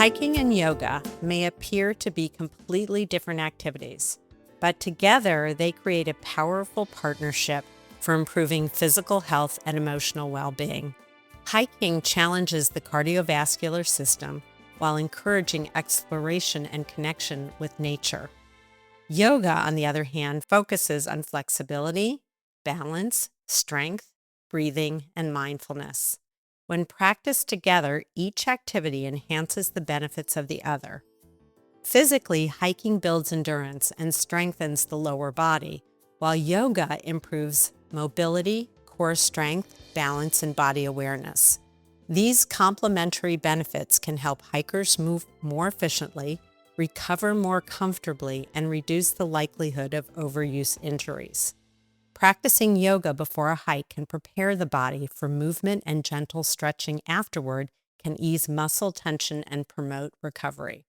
Hiking and yoga may appear to be completely different activities, but together they create a powerful partnership for improving physical health and emotional well-being. Hiking challenges the cardiovascular system while encouraging exploration and connection with nature. Yoga, on the other hand, focuses on flexibility, balance, strength, breathing, and mindfulness. When practiced together, each activity enhances the benefits of the other. Physically, hiking builds endurance and strengthens the lower body, while yoga improves mobility, core strength, balance, and body awareness. These complementary benefits can help hikers move more efficiently, recover more comfortably, and reduce the likelihood of overuse injuries. Practicing yoga before a hike can prepare the body for movement, and gentle stretching afterward can ease muscle tension and promote recovery.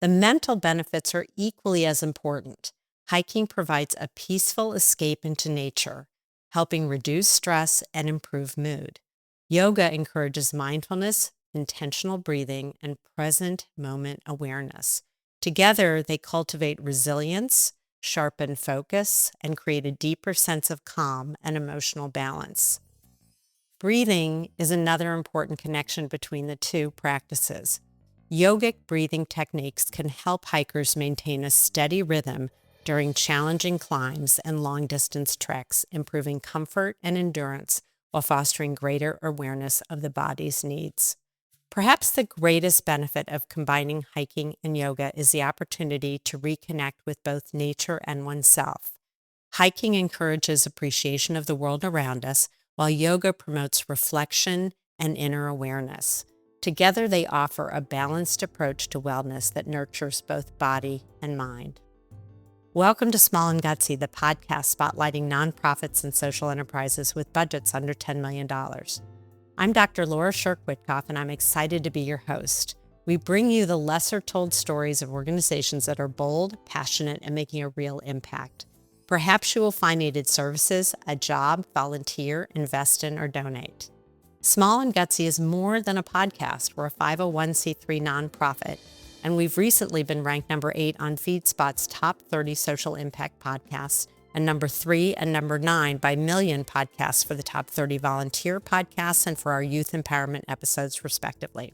The mental benefits are equally as important. Hiking provides a peaceful escape into nature, helping reduce stress and improve mood. Yoga encourages mindfulness, intentional breathing, and present moment awareness. Together, they cultivate resilience, sharpen focus, and create a deeper sense of calm and emotional balance. Breathing is another important connection between the two practices. Yogic breathing techniques can help hikers maintain a steady rhythm during challenging climbs and long-distance treks, improving comfort and endurance while fostering greater awareness of the body's needs. Perhaps the greatest benefit of combining hiking and yoga is the opportunity to reconnect with both nature and oneself. Hiking encourages appreciation of the world around us, while yoga promotes reflection and inner awareness. Together, they offer a balanced approach to wellness that nurtures both body and mind. Welcome to Small and Gutsy, the podcast spotlighting nonprofits and social enterprises with budgets under $10 million. I'm Dr. Scherck Wittcoff, and I'm excited to be your host. We bring you the lesser-told stories of organizations that are bold, passionate, and making a real impact. Perhaps you will find needed services, a job, volunteer, invest in, or donate. Small and Gutsy is more than a podcast. We're a 501c3 nonprofit, and we've recently been ranked number 8 on FeedSpot's top 30 social impact podcasts, and number 3 and number 9 by Million podcasts for the top 30 volunteer podcasts and for our youth empowerment episodes, respectively.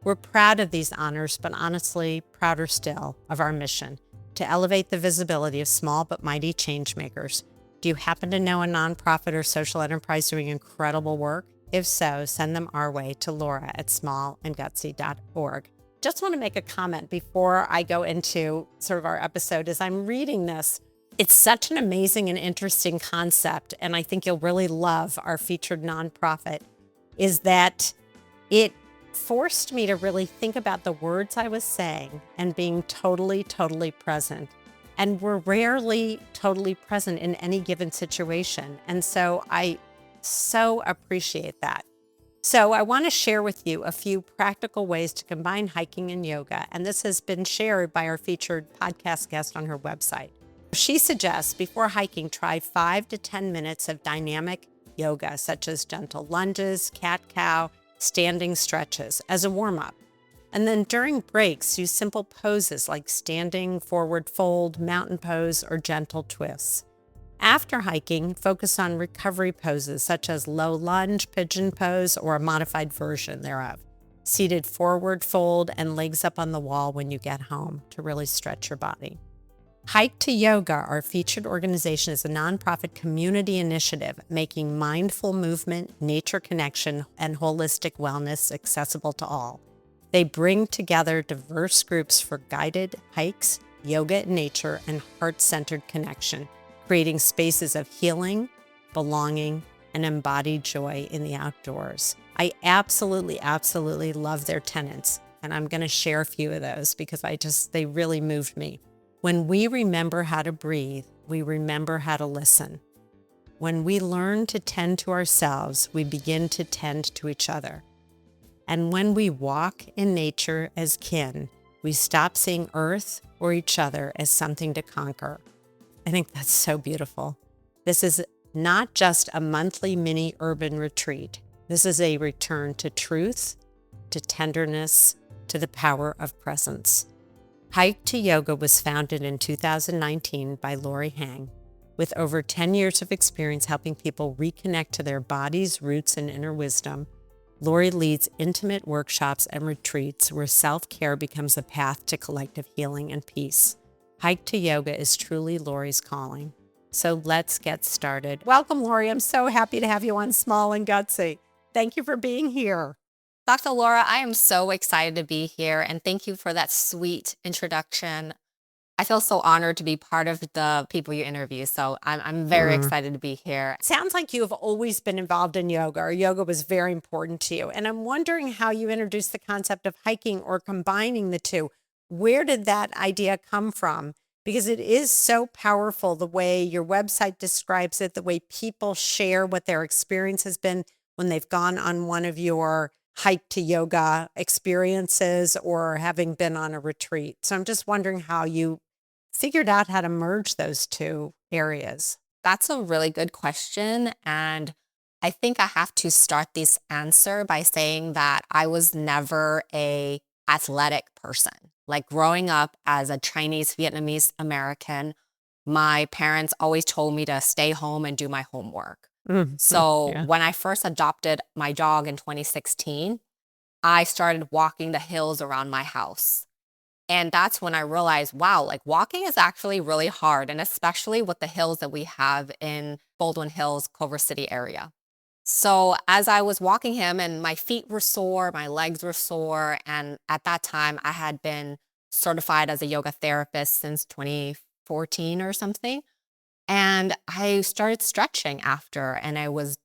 We're proud of these honors, but honestly, prouder still of our mission to elevate the visibility of small but mighty change makers. Do you happen to know a nonprofit or social enterprise doing incredible work? If so, send them our way to Laura at smallandgutsy.org. Just want to make a comment before I go into sort of our episode. As I'm reading this, it's such an amazing and interesting concept, and I think you'll really love our featured nonprofit, is that it forced me to really think about the words I was saying and being totally present. And we're rarely totally present in any given situation. And so I so appreciate that. So I want to share with you a few practical ways to combine hiking and yoga, and this has been shared by our featured podcast guest on her website. She suggests before hiking, try 5 to 10 minutes of dynamic yoga, such as gentle lunges, cat-cow, standing stretches as a warm-up. And then during breaks, use simple poses like standing forward fold, mountain pose, or gentle twists. After hiking, focus on recovery poses such as low lunge, pigeon pose, or a modified version thereof. Seated forward fold and legs up on the wall when you get home to really stretch your body. Hike to Yoga, our featured organization, is a nonprofit community initiative making mindful movement, nature connection, and holistic wellness accessible to all. They bring together diverse groups for guided hikes, yoga in nature, and heart-centered connection, creating spaces of healing, belonging, and embodied joy in the outdoors. I absolutely love their tenets, and I'm going to share a few of those because they really moved me. When we remember how to breathe, we remember how to listen. When we learn to tend to ourselves, we begin to tend to each other. And when we walk in nature as kin, we stop seeing Earth or each other as something to conquer. I think that's so beautiful. This is not just a monthly mini urban retreat. This is a return to truth, to tenderness, to the power of presence. Hike to Yoga was founded in 2019 by Laurie Hang. With over 10 years of experience helping people reconnect to their bodies, roots, and inner wisdom, Laurie leads intimate workshops and retreats where self-care becomes a path to collective healing and peace. Hike to Yoga is truly Laurie's calling. So let's get started. Welcome, Laurie. I'm so happy to have you on Small and Gutsy. Thank you for being here. Dr. Laura, I am so excited to be here, and thank you for that sweet introduction. I feel so honored to be part of the people you interview, so I'm very excited to be here. Sounds like you have always been involved in yoga, or yoga was very important to you. And I'm wondering how you introduced the concept of hiking or combining the two. Where did that idea come from? Because it is so powerful the way your website describes it, the way people share what their experience has been when they've gone on one of your hike to yoga experiences or having been on a retreat. So I'm just wondering how you figured out how to merge those two areas. That's a really good question, and I think I have to start this answer by saying that I was never a athletic person. Like growing up as a Chinese Vietnamese American, my parents always told me to stay home and do my homework. So Yeah. when I first adopted my dog in 2016, I started walking the hills around my house. And that's when I realized, wow, like walking is actually really hard, and especially with the hills that we have in Baldwin Hills, Culver City area. So as I was walking him and my feet were sore, my legs were sore, and at that time I had been certified as a yoga therapist since 2014 or something. And I started stretching after, and I would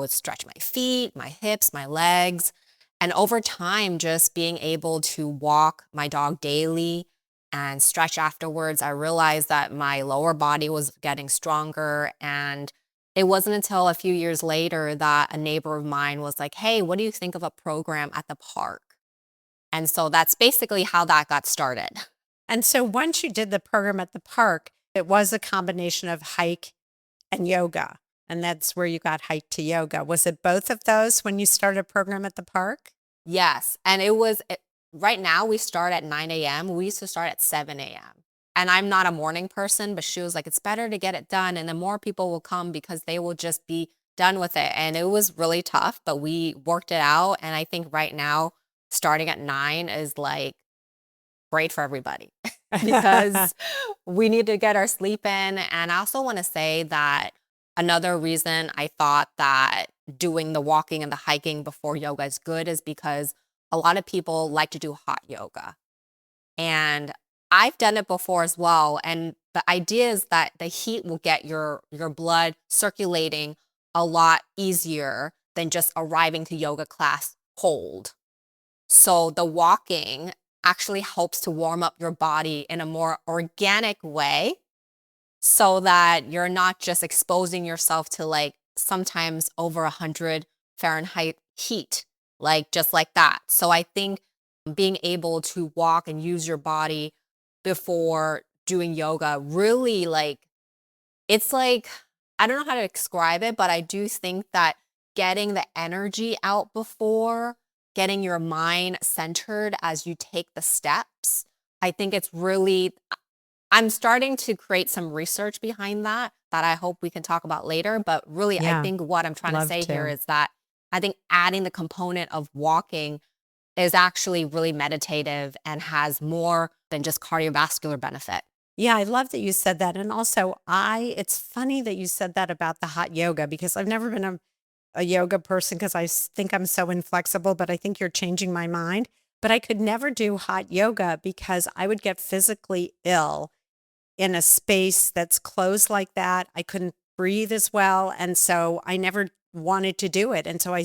stretch my feet, my hips, my legs. And over time, just being able to walk my dog daily and stretch afterwards, I realized that my lower body was getting stronger. And it wasn't until a few years later that a neighbor of mine was like, hey, what do you think of a program at the park? And so that's basically how that got started. And so once you did the program at the park, it was a combination of hike and yoga. And that's where you got hike to yoga. Was it both of those when you started a program at the park? Yes. And right now we start at 9 a.m. We used to start at 7 a.m. And I'm not a morning person, but she was like, it's better to get it done. And then more people will come because they will just be done with it. And it was really tough, but we worked it out. And I think right now, starting at 9 is like great for everybody because we need to get our sleep in. And I also want to say that another reason I thought that doing the walking and the hiking before yoga is good is because a lot of people like to do hot yoga. And I've done it before as well. And the idea is that the heat will get your blood circulating a lot easier than just arriving to yoga class cold. So the walking actually helps to warm up your body in a more organic way so that you're not just exposing yourself to like sometimes over 100 Fahrenheit heat, like just like that. So I think being able to walk and use your body before doing yoga really it's like, I don't know how to describe it, but I do think that getting the energy out before, getting your mind centered as you take the steps, I think it's really, I'm starting to create some research behind that I hope we can talk about later. But really, I Yeah, think what I'm trying to love say here to. is that I think adding the component of walking is actually really meditative and has more than just cardiovascular benefit. Yeah, I love that you said that. And also, it's funny that you said that about the hot yoga because I've never been a yoga person because think I'm so inflexible, but I think you're changing my mind. But I could never do hot yoga because I would get physically ill in a space that's closed like that. I couldn't breathe as well. And so I never wanted to do it. And so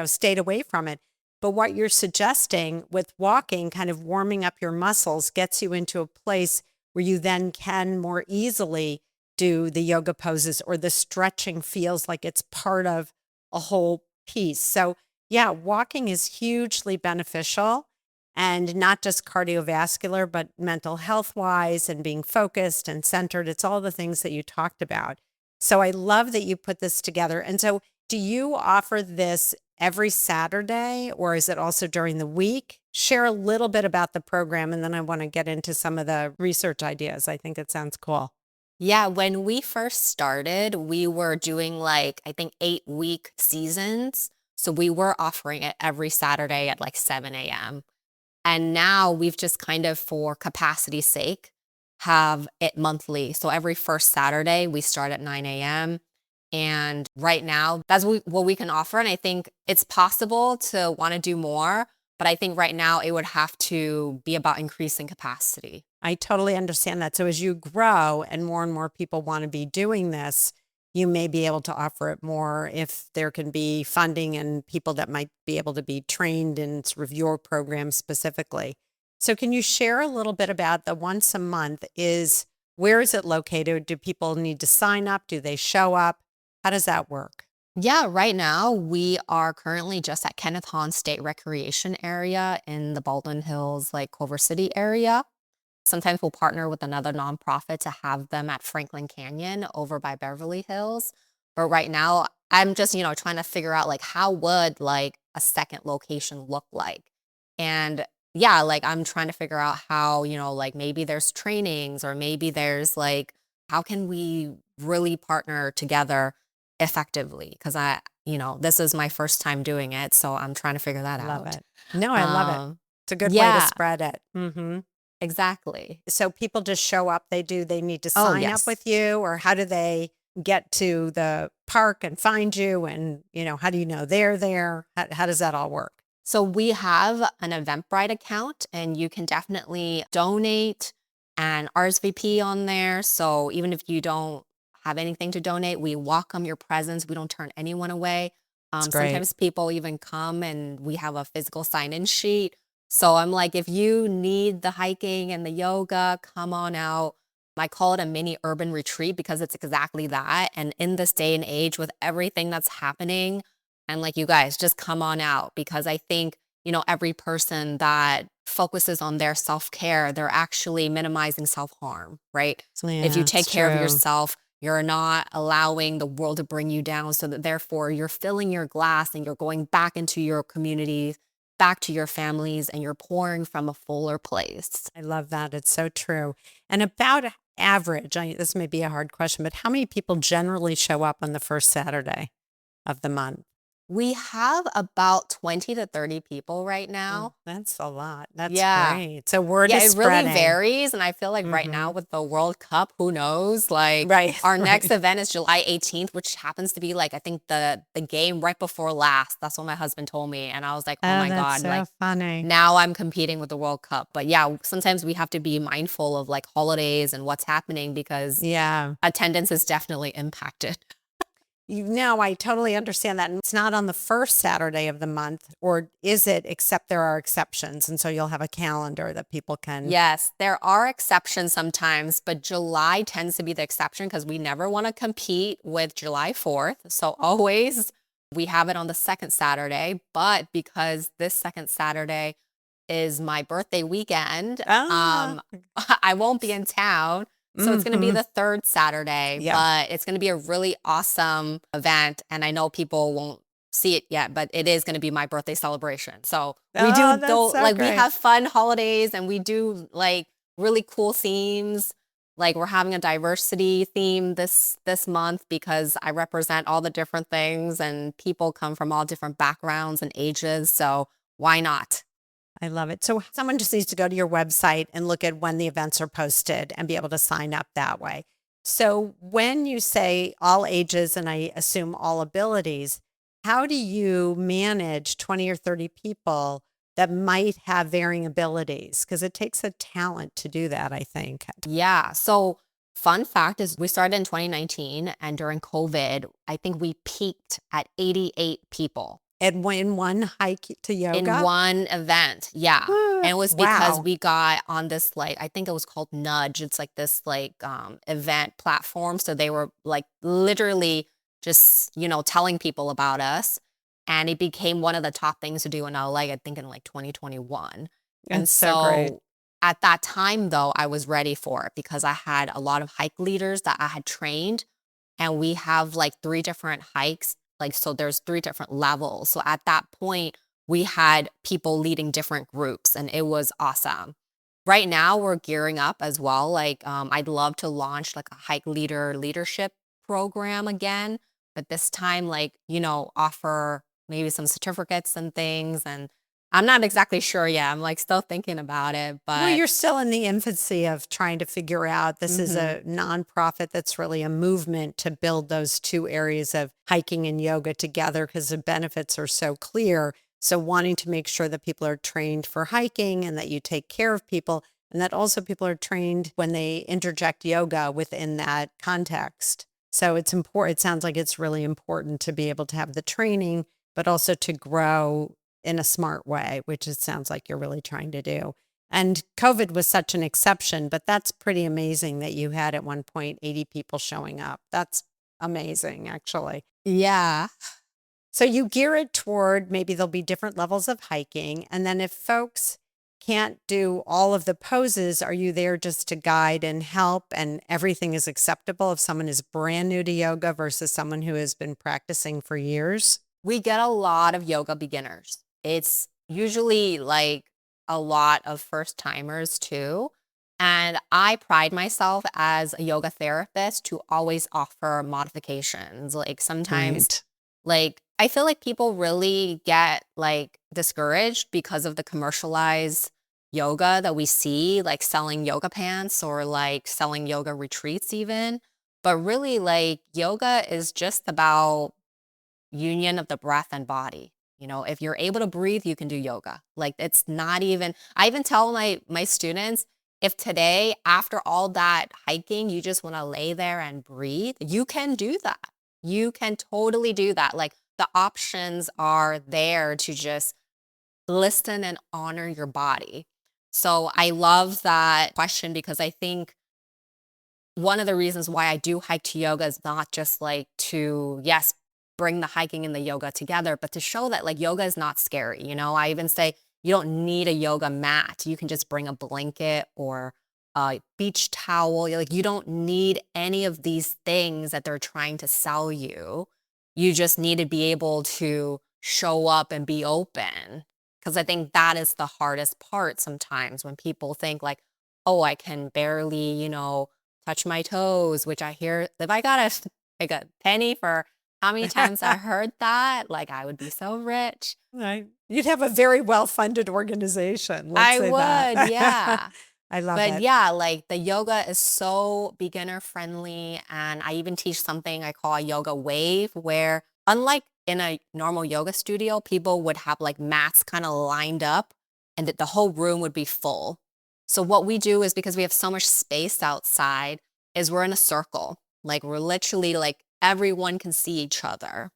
stayed away from it. But what you're suggesting with walking, kind of warming up your muscles, gets you into a place where you then can more easily do the yoga poses, or the stretching feels like it's part of a whole piece. So yeah, walking is hugely beneficial, and not just cardiovascular, but mental health wise and being focused and centered. It's all the things that you talked about. So I love that you put this together. And so do you offer this every Saturday, or is it also during the week? share a little bit about the program, and then I want to get into some of the research ideas. I think it sounds cool. Yeah, when we first started, we were doing like, I think 8-week seasons. So we were offering it every Saturday at like 7 a.m. And now we've just kind of, for capacity's sake, have it monthly. So every first Saturday, we start at 9 a.m. And right now, that's what we can offer. And I think it's possible to want to do more. But I think right now it would have to be about increasing capacity. I totally understand that. So as you grow and more people want to be doing this, you may be able to offer it more if there can be funding and people that might be able to be trained in sort of your program specifically. So can you share a little bit about the once a month where is it located? Do people need to sign up? Do they show up? How does that work? Yeah, right now we are currently just at Kenneth Hahn State Recreation Area in the Baldwin Hills, like Culver City area. Sometimes we'll partner with another nonprofit to have them at Franklin Canyon over by Beverly Hills. But right now, I'm just, trying to figure out like how would like a second location look like. And yeah, like I'm trying to figure out how, like maybe there's trainings or maybe there's like, how can we really partner together effectively? Because this is my first time doing it. So I'm trying to figure that Love out. it. No, I love it. It's a good way to Yeah, spread it. Mm-hmm. exactly. So people just show up, they need to Oh, sign up yes. with you, or how do they get to the park and find you? And, how do you know they're there? How does that all work? So we have an Eventbrite account and you can definitely donate and RSVP on there. So even if you don't have anything to donate, we welcome your presence. We don't turn anyone away. It's great. Sometimes people even come and we have a physical sign-in sheet. So I'm like, if you need the hiking and the yoga, come on out. I call it a mini urban retreat because it's exactly that. And in this day and age with everything that's happening, and like, you guys, just come on out because I think, every person that focuses on their self-care, they're actually minimizing self-harm, right? If you Yeah, take it's care of true. yourself, you're not allowing the world to bring you down. So that therefore you're filling your glass and you're going back into your community, back to your families, and you're pouring from a fuller place. I love that. It's so true. And about average, this may be a hard question, but how many people generally show up on the first Saturday of the month? We have about 20 to 30 people right Oh, now. that's a lot. That's Yeah. great. So word Yeah, is it really spreading. varies, and I feel like right now Mm-hmm. with the World Cup, who knows? Like Right, our next right. event is July 18th, which happens to be like I think the game right before last. That's what my husband told me, and I was like, "Oh Oh, my that's God, so like funny. now I'm competing with the World Cup." But yeah, sometimes we have to be mindful of like holidays and what's happening because Yeah. attendance is definitely impacted. I totally understand that. And it's not on the first Saturday of the month, or is it, except there are exceptions? And so you'll have a calendar that people can. Yes, there are exceptions sometimes, but July tends to be the exception because we never want to compete with July 4th. So always we have it on the second Saturday, but because this second Saturday is my birthday weekend, Ah, I won't be in town. So it's going to be mm-hmm. the third Saturday, Yeah. but it's going to be a really awesome event. And I know people won't see it yet, but it is going to be my birthday celebration. So we Oh, do that's though, so like we great. have fun holidays and we do like really cool themes. Like we're having a diversity theme this month because I represent all the different things and people come from all different backgrounds and ages. So why not? I love it. So someone just needs to go to your website and look at when the events are posted and be able to sign up that way. So when you say all ages and I assume all abilities, how do you manage 20 or 30 people that might have varying abilities? Because it takes a talent to do that, I think. Yeah. So, fun fact is we started in 2019 and during COVID, I think we peaked at 88 people And in one hike to in yoga? one event. Yeah. And it was because Wow. we got on this like I think it was called Nudge. It's like this like event platform. So they were like literally just, telling people about us. And it became one of the top things to do in LA, I think in like 2021. And That's so great. so at that time though, I was ready for it because I had a lot of hike leaders that I had trained and we have like three different hikes. Like, so there's three different levels. So at that point, we had people leading different groups, and it was awesome. Right now, we're gearing up as well. Like, I'd love to launch like a hike leadership program again, but this time, like, offer maybe some certificates and things. And I'm not exactly sure yet. I'm like still thinking about it, Well, but you're still in the infancy of trying to figure out this is mhm. a nonprofit that's really a movement to build those two areas of hiking and yoga together because the benefits are so clear. So, wanting to make sure that people are trained for hiking and that you take care of people, and that also people are trained when they interject yoga within that context. So, it's important. It sounds like it's really important to be able to have the training, but also to grow in a smart way, which it sounds like you're really trying to do. And COVID was such an exception, but that's pretty amazing that you had at one point 80 people showing up. That's amazing, actually. Yeah. So you gear it toward maybe there'll be different levels of hiking. And then if folks can't do all of the poses, are you there just to guide and help and everything is acceptable if someone is brand new to yoga versus someone who has been practicing for years? We get a lot of yoga beginners. It's usually like a lot of first timers too. And I pride myself as a yoga therapist to always offer modifications. Like sometimes, Right. like, I feel like people really get like discouraged because of the commercialized yoga that we see, like selling yoga pants or like selling yoga retreats, even. But really, like, yoga is just about union of the breath and body. If you're able to breathe, you can do yoga. Like, it's not even, I even tell my students, if today after all that hiking, you just want to lay there and breathe, you can do that. You can totally do that. Like, the options are there to just listen and honor your body. So I love that question because I think one of the reasons why I do hike to yoga is not just like to, yes, bring the hiking and the yoga together, but to show that like yoga is not scary. I even say you don't need a yoga mat. You can just bring a blanket or a beach towel. Like, you don't need any of these things that they're trying to sell you. You just need to be able to show up and be open. Because I think that is the hardest part sometimes when people think like, oh, I can barely, touch my toes, which I hear if I got like a penny for how many times I heard that, like, I would be so rich. Right. You'd have a very well-funded organization, let's I say that. would, yeah. I love But it. yeah, like the yoga is so beginner friendly. And I even teach something I call a yoga wave, where unlike in a normal yoga studio, people would have like mats kind of lined up and that the whole room would be full. So what we do is, because we have so much space outside, is we're in a circle. Like, we're literally like everyone can see each other.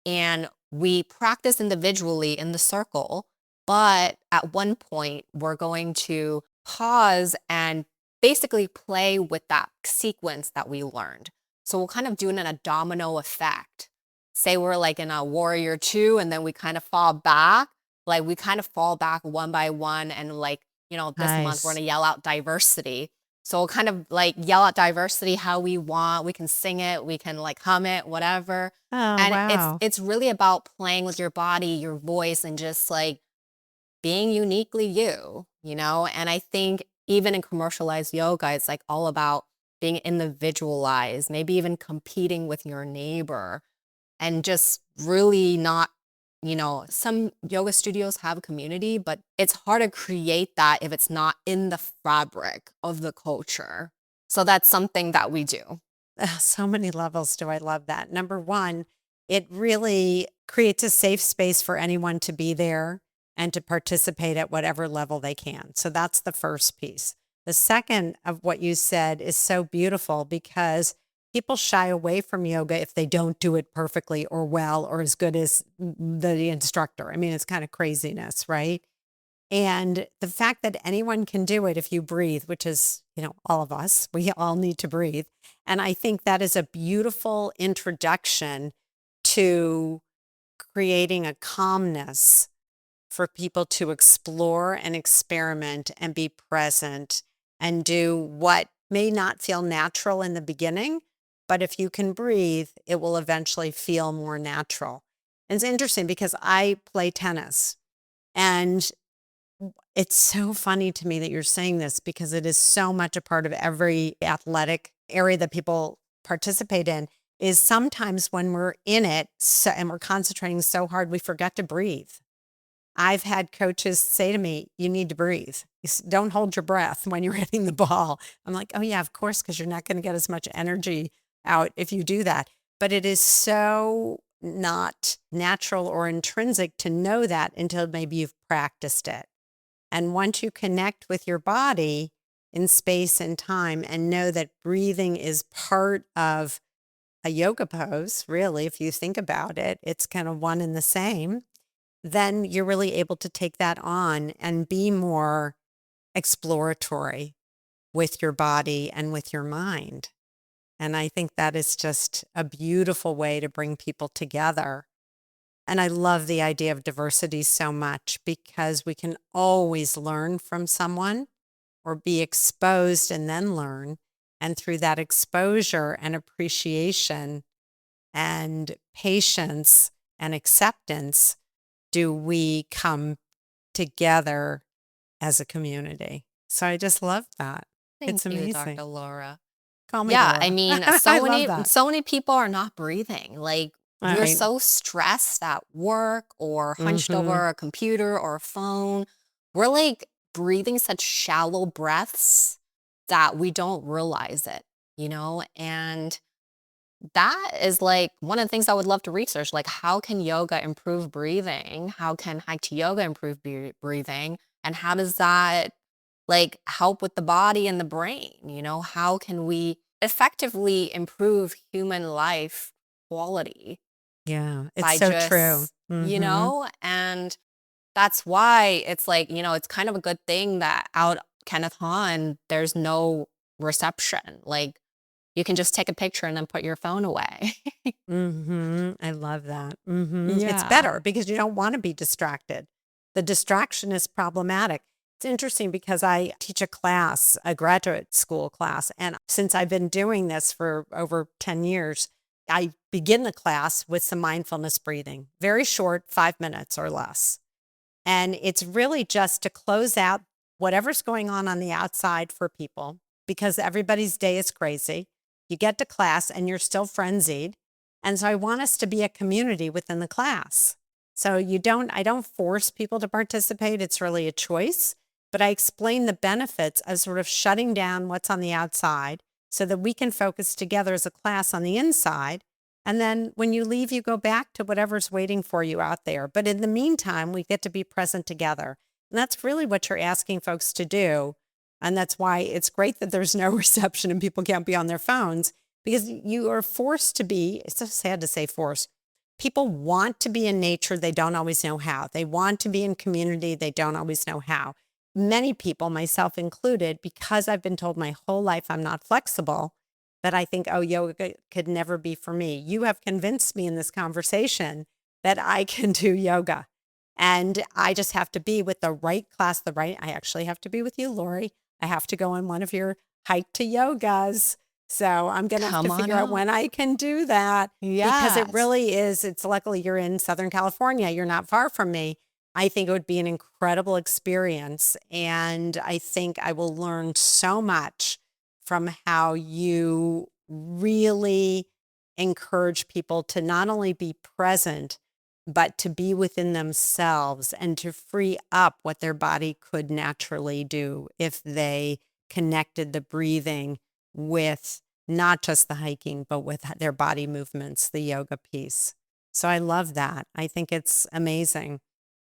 And we practice individually in the circle, but at one point we're going to pause and basically play with that sequence that we learned. So we'll kind of do it in a domino effect. Say we're like in a warrior two, and then we kind of fall back. Like, we kind of fall back one by one, and like, this month we're Nice. gonna yell out diversity. So we'll kind of like yell out diversity how we want. We can sing it, we can like hum it, whatever. Oh, And it's wow. it's really about playing with your body, your voice, and just like being uniquely you. And I think even in commercialized yoga, it's like all about being individualized, maybe even competing with your neighbor, and just really not, some yoga studios have a community, but it's hard to create that if it's not in the fabric of the culture. So that's something that we do. So many levels do I love that. Number one, it really creates a safe space for anyone to be there and to participate at whatever level they can. So that's the first piece. The second of what you said is so beautiful because people shy away from yoga if they don't do it perfectly or well or as good as the instructor. I mean, it's kind of craziness, right? And the fact that anyone can do it if you breathe, which is, all of us, we all need to breathe. And I think that is a beautiful introduction to creating a calmness for people to explore and experiment and be present and do what may not feel natural in the beginning. But if you can breathe, it will eventually feel more natural. And it's interesting because I play tennis. And it's so funny to me that you're saying this because it is so much a part of every athletic area that people participate in, is sometimes when we're in it and we're concentrating so hard, we forget to breathe. I've had coaches say to me, you need to breathe. Don't hold your breath when you're hitting the ball. I'm like, oh yeah, of course, because you're not going to get as much energy out if you do that. But it is so not natural or intrinsic to know that until maybe you've practiced it. And once you connect with your body in space and time and know that breathing is part of a yoga pose, really, if you think about it, it's kind of one and the same, then you're really able to take that on and be more exploratory with your body and with your mind. And I think that is just a beautiful way to bring people together. And I love the idea of diversity so much because we can always learn from someone or be exposed and then learn. And through that exposure and appreciation and patience and acceptance, do we come together as a community. So I just love that. It's Thank you, amazing. Dr. Laura. Call me Yeah, I Laura. mean, I love that. so many people are not breathing. Like we're Right. so stressed at work or hunched Mm-hmm. over a computer or a phone. We're like breathing such shallow breaths that we don't realize it, you know? And that is like one of the things I would love to research. Like, how can yoga improve breathing? How can hike to yoga improve breathing? And how does that like help with the body and the brain? You know, how can we effectively improve human life quality Yeah, it's by so true. just, Mm-hmm. and that's why it's like, it's kind of a good thing that out Kenneth Hahn, there's no reception. Like, you can just take a picture and then put your phone away. Mm-hmm. I love that. Mm-hmm. It's Yeah. better because you don't want to be distracted. The distraction is problematic. It's interesting because I teach a class, a graduate school class, and since I've been doing this for over 10 years, I begin the class with some mindfulness breathing, very short, 5 minutes or less. And it's really just to close out whatever's going on the outside for people because everybody's day is crazy. You get to class and you're still frenzied. And so I want us to be a community within the class. So I don't force people to participate. It's really a choice, but I explain the benefits of sort of shutting down what's on the outside so that we can focus together as a class on the inside. And then when you leave, you go back to whatever's waiting for you out there. But in the meantime, we get to be present together. And that's really what you're asking folks to do. And that's why it's great that there's no reception and people can't be on their phones because you are forced to be, it's so sad to say forced. People want to be in nature. They don't always know how. They want to be in community. They don't always know how. Many people, myself included, because I've been told my whole life I'm not flexible, that I think, oh, yoga could never be for me. You have convinced me in this conversation that I can do yoga. And I just have to be with the right class, I actually have to be with you, Laurie. I have to go on one of your hike to yogas. So I'm going to have to Come on figure out out. when I can do that because it Yes. really is. It's luckily you're in Southern California. You're not far from me. I think it would be an incredible experience. And I think I will learn so much from how you really encourage people to not only be present, but to be within themselves and to free up what their body could naturally do if they connected the breathing with not just the hiking, but with their body movements, the yoga piece. So I love that. I think it's amazing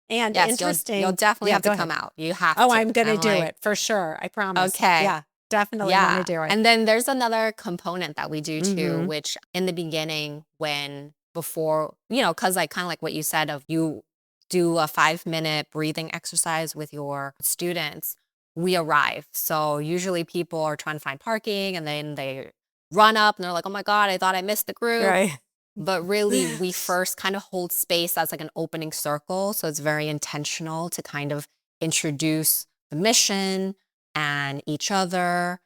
and Yes, you'll interesting. definitely Yeah, have to go come ahead. out. You have Oh, to. I'm going to I'm do like, it for sure. I promise. okay. Yeah, definitely want to Yeah. do it. And then there's another component that we do too, Mm-hmm. which in the beginning, when before, because like kind of like what you said of you do a 5 minute breathing exercise with your students, we arrive. So usually people are trying to find parking and then they run up and they're like, oh my God, I thought I missed the group. Right. But really, we first kind of hold space as like an opening circle. So it's very intentional to kind of introduce the mission and each other.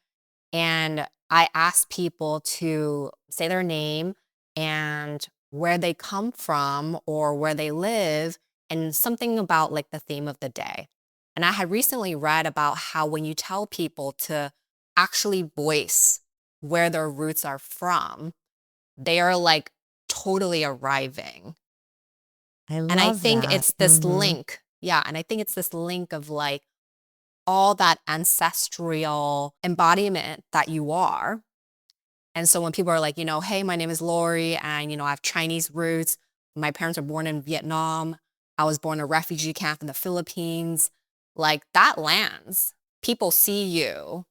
And I ask people to say their name and where they come from or where they live and something about like the theme of the day. And I had recently read about how when you tell people to actually voice where their roots are from, they are like totally arriving. I And I love think that. it's this link. Yeah. And I think it's this link of like all that ancestral embodiment that you are. And so when people are like, hey, my name is Laurie and, I have Chinese roots. My parents were born in Vietnam. I was born in a refugee camp in the Philippines. Like that lands. People see you.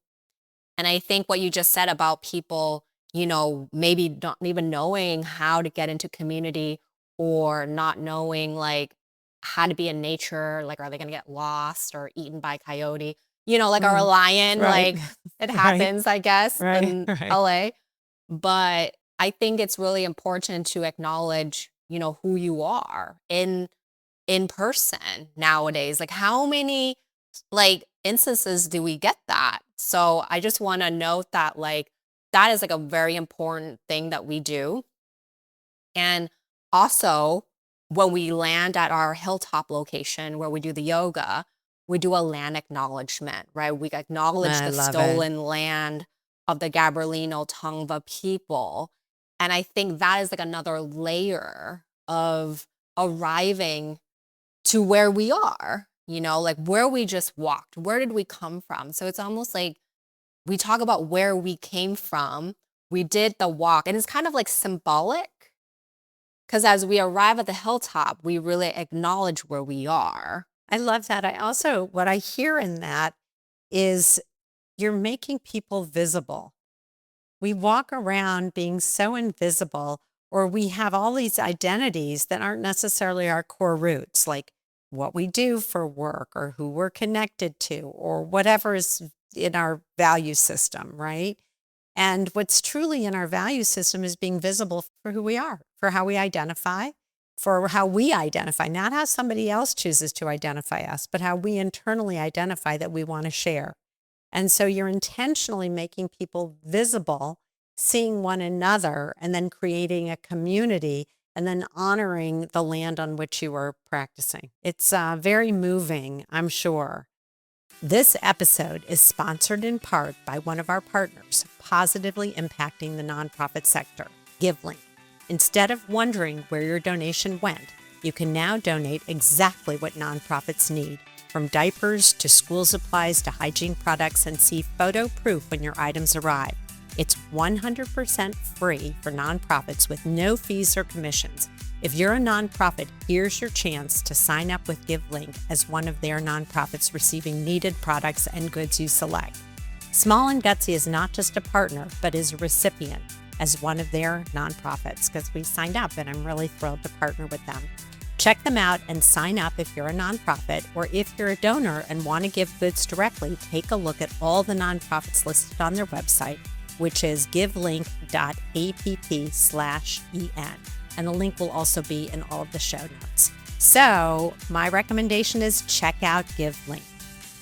And I think what you just said about people, maybe not even knowing how to get into community or not knowing like how to be in nature, like are they going to get lost or eaten by coyote? Like our lion, Right. like it Right. happens, I guess, Right. in Right. LA. But I think it's really important to acknowledge, who you are in person nowadays. Like how many like instances do we get that? So I just want to note that like that is like a very important thing that we do. And also when we land at our hilltop location where we do the yoga, we do a land acknowledgement, right? We acknowledge I the love it. stolen land of the Gabrielino Tongva people. And I think that is like another layer of arriving to where we are, like where we just walked. Where did we come from? So it's almost like we talk about where we came from. We did the walk, and it's kind of like symbolic because as we arrive at the hilltop, we really acknowledge where we are. I love that. I also, what I hear in that is you're making people visible. We walk around being so invisible, or we have all these identities that aren't necessarily our core roots, like what we do for work or who we're connected to or whatever is in our value system, right? And what's truly in our value system is being visible for who we are, for how we identify, for how we identify, not how somebody else chooses to identify us, but how we internally identify that we want to share. And so you're intentionally making people visible, seeing one another, and then creating a community, and then honoring the land on which you are practicing. It's very moving, I'm sure. This episode is sponsored in part by one of our partners, positively impacting the nonprofit sector, GiveLink. Instead of wondering where your donation went, you can now donate exactly what nonprofits need, from diapers to school supplies to hygiene products, and see photo proof when your items arrive. It's 100% free for nonprofits with no fees or commissions. If you're a nonprofit, here's your chance to sign up with GiveLink as one of their nonprofits receiving needed products and goods you select. Small and Gutsy is not just a partner, but is a recipient as one of their nonprofits because we signed up, and I'm really thrilled to partner with them. Check them out and sign up if you're a nonprofit, or if you're a donor and want to give goods directly, take a look at all the nonprofits listed on their website, which is givelink.app/en. And the link will also be in all of the show notes. So my recommendation is check out GiveLink.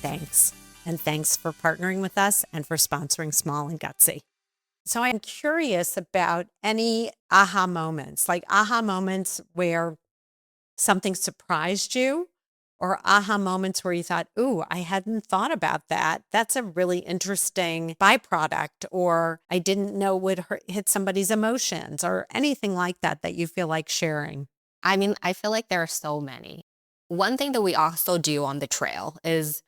Thanks. And thanks for partnering with us and for sponsoring Small and Gutsy. So I'm curious about any aha moments, like aha moments where something surprised you, or aha moments where you thought, ooh, I hadn't thought about that. That's a really interesting byproduct, or I didn't know would hit somebody's emotions, or anything like that that you feel like sharing. I mean, I feel like there are so many. One thing that we also do on the trail is,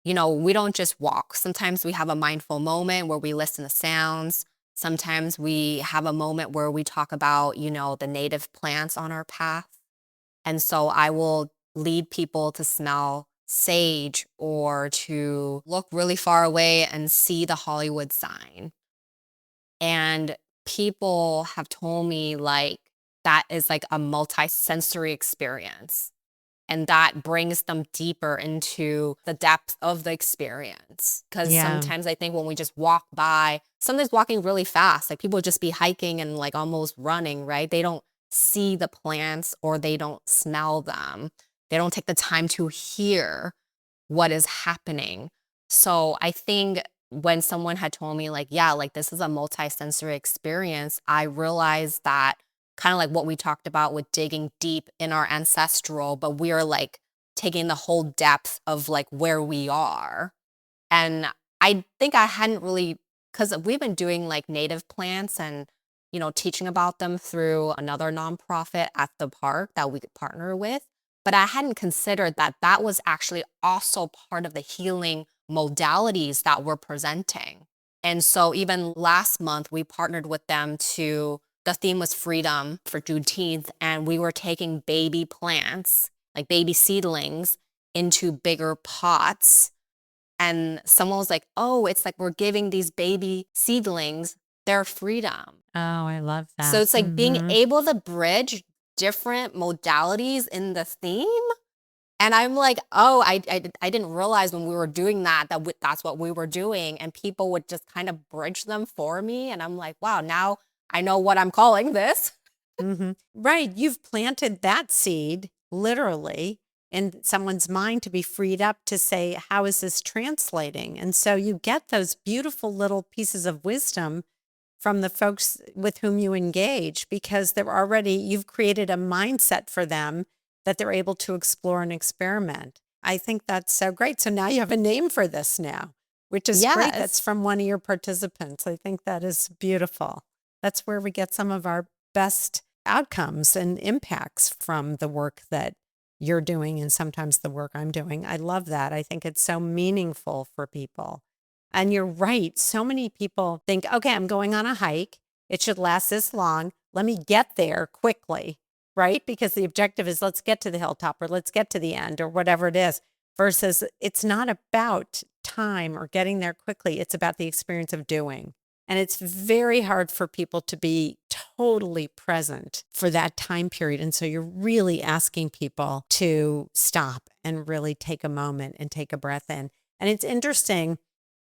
we don't just walk. Sometimes we have a mindful moment where we listen to sounds. Sometimes we have a moment where we talk about, the native plants on our path. And so I will lead people to smell sage or to look really far away and see the Hollywood sign. And people have told me like that is like a multi-sensory experience. And that brings them deeper into the depth of the experience. Because Yeah. sometimes I think when we just walk by, sometimes walking really fast, like people just be hiking and like almost running, right? They don't see the plants or they don't smell them. They don't take the time to hear what is happening. So I think when someone had told me like, yeah, like this is a multi-sensory experience, I realized that kind of like what we talked about with digging deep in our ancestral, but we are like taking the whole depth of like where we are. And I think I hadn't really, because we've been doing like native plants and, teaching about them through another nonprofit at the park that we could partner with. But I hadn't considered that that was actually also part of the healing modalities that we're presenting. And so even last month, we partnered with them the theme was freedom for Juneteenth, and we were taking baby plants, like baby seedlings, into bigger pots. And someone was like, oh, it's like we're giving these baby seedlings their freedom. Oh, I love So that. it's like being able to bridge different modalities in the theme. And I'm like, oh, I didn't realize when we were doing that's what we were doing. And people would just kind of bridge them for me. And I'm like, wow, now I know what I'm calling this. Right. You've planted that seed literally in someone's mind to be freed up to say, how is this translating? And so you get those beautiful little pieces of wisdom from the folks with whom you engage because you've created a mindset for them that they're able to explore and experiment. I think that's so great. So now you have a name for this now, which is great. That's Yes. from one of your participants. I think that is beautiful. That's where we get some of our best outcomes and impacts from the work that you're doing and sometimes the work I'm doing. I love that. I think it's so meaningful for people. And you're right. So many people think, okay, I'm going on a hike. It should last this long. Let me get there quickly, right? Because the objective is let's get to the hilltop or let's get to the end or whatever it is, versus it's not about time or getting there quickly. It's about the experience of doing. And it's very hard for people to be totally present for that time period. And so you're really asking people to stop and really take a moment and take a breath in. And it's interesting.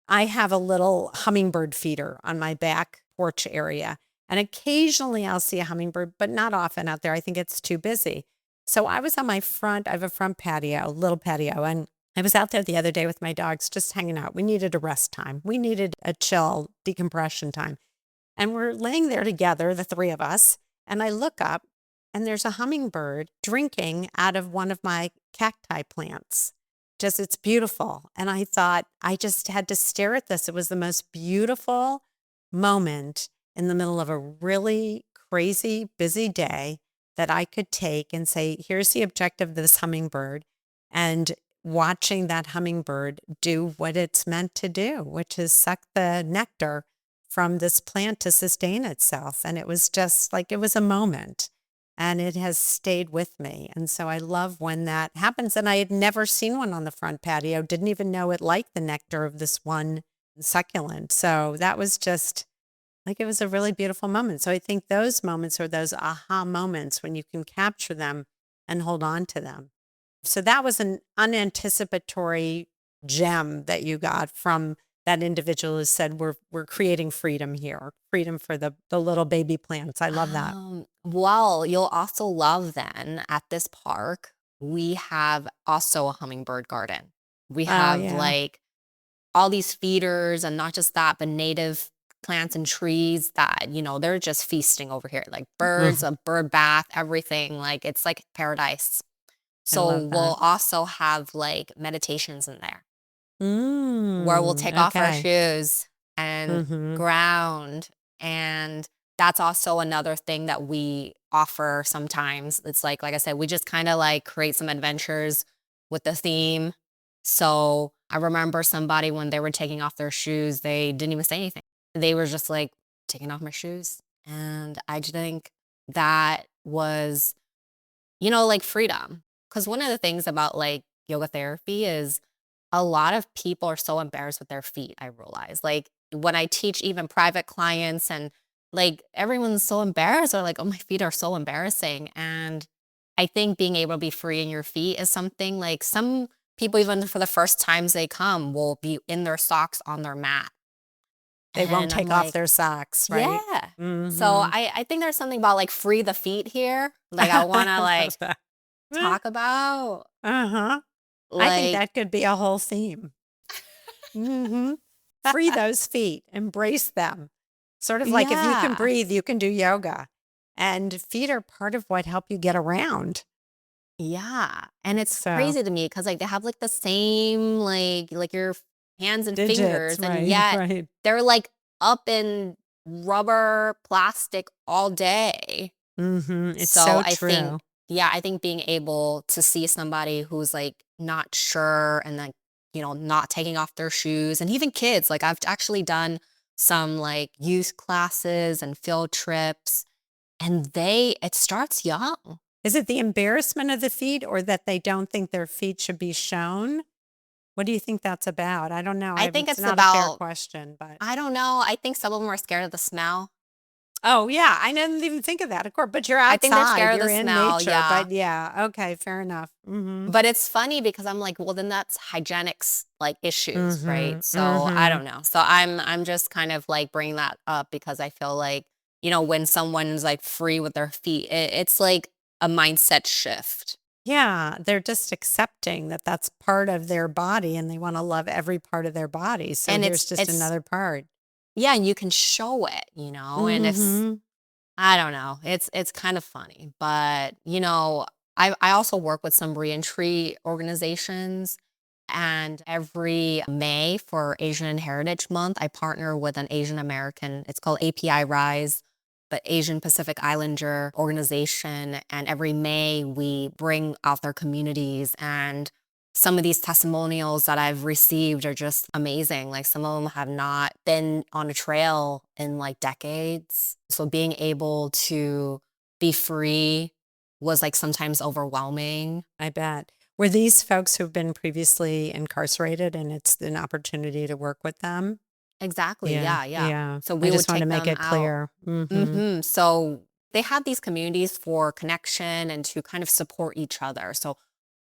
I have a little hummingbird feeder on my back porch area. And occasionally I'll see a hummingbird, but not often out there. I think it's too busy. So I was on I have a front patio, a little patio, and I was out there the other day with my dogs just hanging out. We needed a rest time. We needed a chill decompression time. And we're laying there together, the three of us. And I look up and there's a hummingbird drinking out of one of my cacti plants. Just, it's beautiful. And I thought, I just had to stare at this. It was the most beautiful moment in the middle of a really crazy, busy day that I could take and say, here's the objective of this hummingbird. And watching that hummingbird do what it's meant to do, which is suck the nectar from this plant to sustain itself. And it was just like, it was a moment. And it has stayed with me. And so I love when that happens. And I had never seen one on the front patio, didn't even know it liked the nectar of this one succulent. So that was just like, it was a really beautiful moment. So I think those moments are those aha moments when you can capture them and hold on to them. So that was an unanticipatory gem that you got from that individual who said, we're creating freedom here, freedom for the little baby plants. I love that. Well, you'll also love then at this park, we have also a hummingbird garden. We have yeah. like all these feeders and not just that, but native plants and trees that, they're just feasting over here. Like birds, a bird bath, everything. Like it's like paradise. So love that. we'll also have like meditations in there where we'll take off our okay. shoes and ground. And that's also another thing that we offer sometimes. It's like I said, we just kind of like create some adventures with the theme. So I remember somebody when they were taking off their shoes, they didn't even say anything. They were just like taking off my shoes. And I just think that was, like freedom. Because one of the things about like yoga therapy is a lot of people are so embarrassed with their feet, I realize. Like when I teach even private clients and like everyone's so embarrassed. They're like, oh, my feet are so embarrassing. And I think being able to be free in your feet is something like some people, even for the first times they come, will be in their socks on their mat. They won't And take off their socks, right? Yeah. So I think there's something about like free the feet here. Like I want to like talk about. I think Like, that could be a whole theme. Free those feet, embrace them. Sort of like if you can yeah. breathe, you can do yoga. And feet are part of what help you get around. Yeah, and it's So crazy to me because like, they have, like, the same, like, your hands and digits, fingers, and right, yet right. they're, like, up in rubber, plastic all day. It's So so I think true. yeah, I think being able to see somebody who's, like, not sure and then, not taking off their shoes, and even kids, like, I've actually done some, like, youth classes and field trips, and it starts young. Is it the embarrassment of the feet or that they don't think their feet should be shown? What do you think that's about? I don't know. I think It's it's not a fair about question, but I don't know, I think some of them are scared of the smell. oh, yeah, I didn't even think of that, of course, but you're I think they're outside, scared of the you're in smell, nature, yeah. but yeah, okay, fair enough. Mhm. But it's funny because I'm like, well, then that's hygienics like issues, right? Mhm, So I mhm. don't know. So I'm just kind of like bringing that up because I feel like, when someone's like free with their feet, it's like a mindset shift. Yeah, they're just accepting that that's part of their body and they wanna love every part of their body, so And here's it's just it's another part. yeah, and you can show it, and if Mhm. I don't know, it's kind of funny, but I also work with some reentry organizations. And every May for Asian and Heritage Month, I partner with an Asian American. It's called API Rise, but Asian Pacific Islander organization. And every May, we bring out their communities. And some of these testimonials that I've received are just amazing. Like some of them have not been on a trail in like decades. So being able to be free was like sometimes overwhelming. I bet. Were these folks who've been previously incarcerated and it's an opportunity to work with them? Exactly. Yeah, Yeah, yeah. yeah. So I we would just wanted to take make them it out. clear. Mhm. So they have these communities for connection and to kind of support each other. So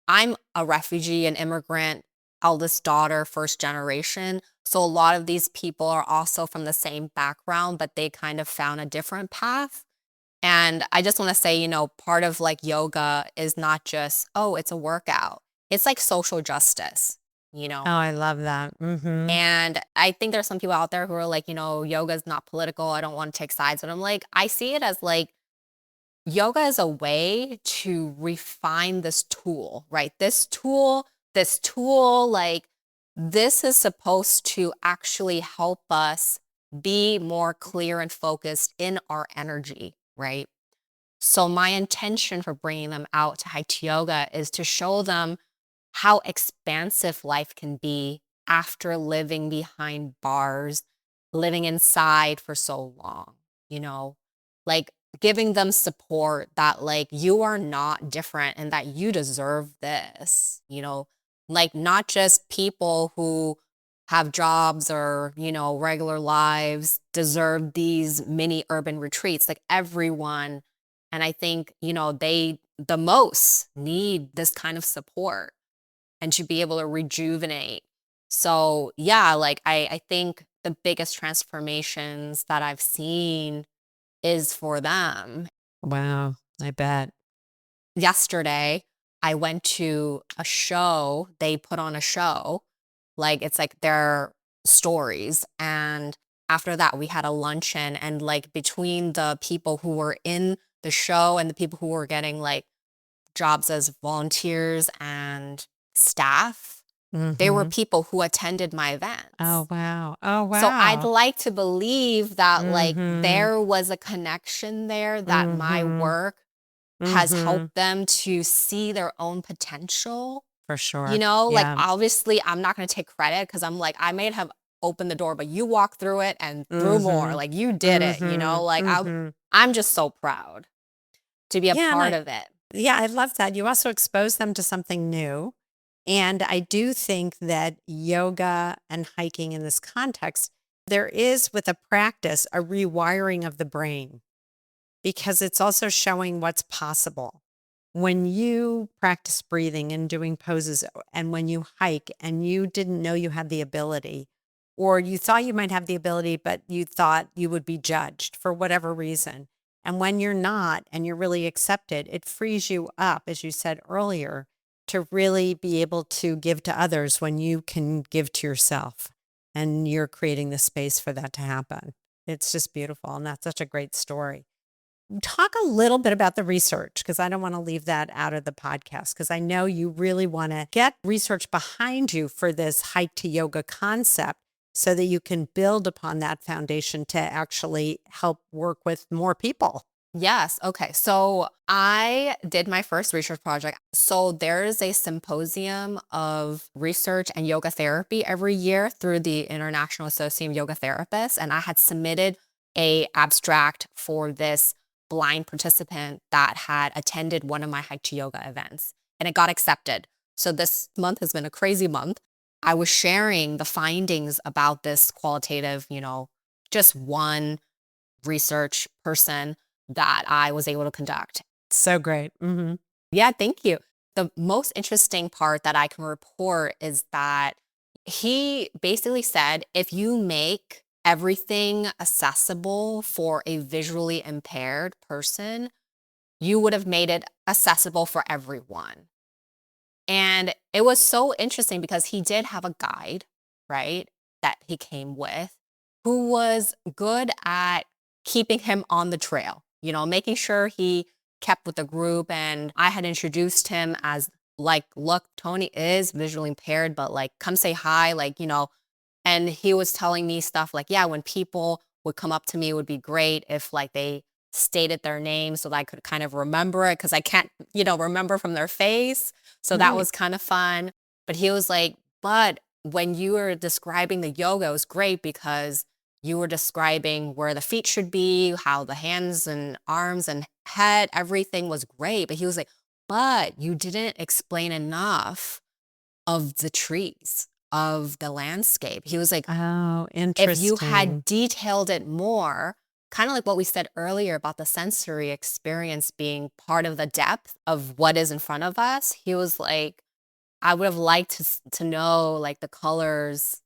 I'm a refugee and immigrant, eldest daughter, first generation. So a lot of these people are also from the same background, but they kind of found a different path. And I just want to say, part of like yoga is not just, oh, it's a workout. It's like social justice, you Oh, know? I love that. Mhm. And I think there's some people out there who are like, yoga is not political. I don't want to take sides. But I'm like, I see it as like yoga is a way to refine this tool, right? This tool, like this is supposed to actually help us be more clear and focused in our energy, right? So my intention for bringing them out to Hatha Yoga is to show them how expansive life can be after living behind bars, living inside for so long, you know? Like giving them support that like you are not different and that you deserve this. Like not just people who have jobs or, regular lives deserve these mini urban retreats, like everyone. And I think, they the most need this kind of support and to be able to rejuvenate. So yeah, like I think the biggest transformations that I've seen is for them. Wow, I bet. Yesterday, I went to a show. They put on a show, like it's like their stories. And after that, we had a luncheon. And like between the people who were in the show and the people who were getting like jobs as volunteers and staff, there were Mhm. people who attended my events. Oh, wow. Oh, So I'd wow. like to believe that like Mhm. there was a connection there that my Mhm. work has Mhm. helped them to see their own potential. For sure. Like Yeah. obviously I'm not going to take credit because I'm like, I may have opened the door, but you walked through it and through more. Mhm. Like you did it. Mhm. Like Mhm. I'm just so proud to be a Yeah, and part of it. I love that. You also expose them to something new. And I do think that yoga and hiking in this context, there is with a practice a rewiring of the brain because it's also showing what's possible. When you practice breathing and doing poses, and when you hike and you didn't know you had the ability, or you thought you might have the ability, but you thought you would be judged for whatever reason. And when you're not and you're really accepted, it frees you up, as you said earlier, to really be able to give to others when you can give to yourself. And you're creating the space for that to happen. It's just beautiful. And that's such a great story. talk a little bit about the research, because I don't want to leave that out of the podcast, because I know you really want to get research behind you for this hike to yoga concept so that you can build upon that foundation to actually help work with more people. Yes. Okay. So I did my first research project. So there's a symposium of research and yoga therapy every year through the International Association of Yoga Therapists. And I had submitted a abstract for this blind participant that had attended one of my hike to yoga events, and it got accepted. So this month has been a crazy month. I was sharing the findings about this qualitative, just one research person that I was able to conduct. So great. Mm-hmm. Yeah, thank you. The most interesting part that I can report is that he basically said if you make everything accessible for a visually impaired person, you would have made it accessible for everyone. And it was so interesting because he did have a guide, right, that he came with, who was good at keeping him on the trail, making sure he kept with the group. And I had introduced him as like, look, Tony is visually impaired, but like, come say hi, and he was telling me stuff like, yeah, when people would come up to me, it would be great if like they stated their name so that I could kind of remember it because I can't, remember from their face. So that Right. was kind of fun. But he was like, but when you were describing the yoga, it was great because you were describing where the feet should be, how the hands and arms and head, everything was great. But he was like, but you didn't explain enough of the trees, of the landscape. He was like, Oh, if you interesting. had detailed it more, kind of like what we said earlier about the sensory experience being part of the depth of what is in front of us, he was like, I would have liked to know like the colors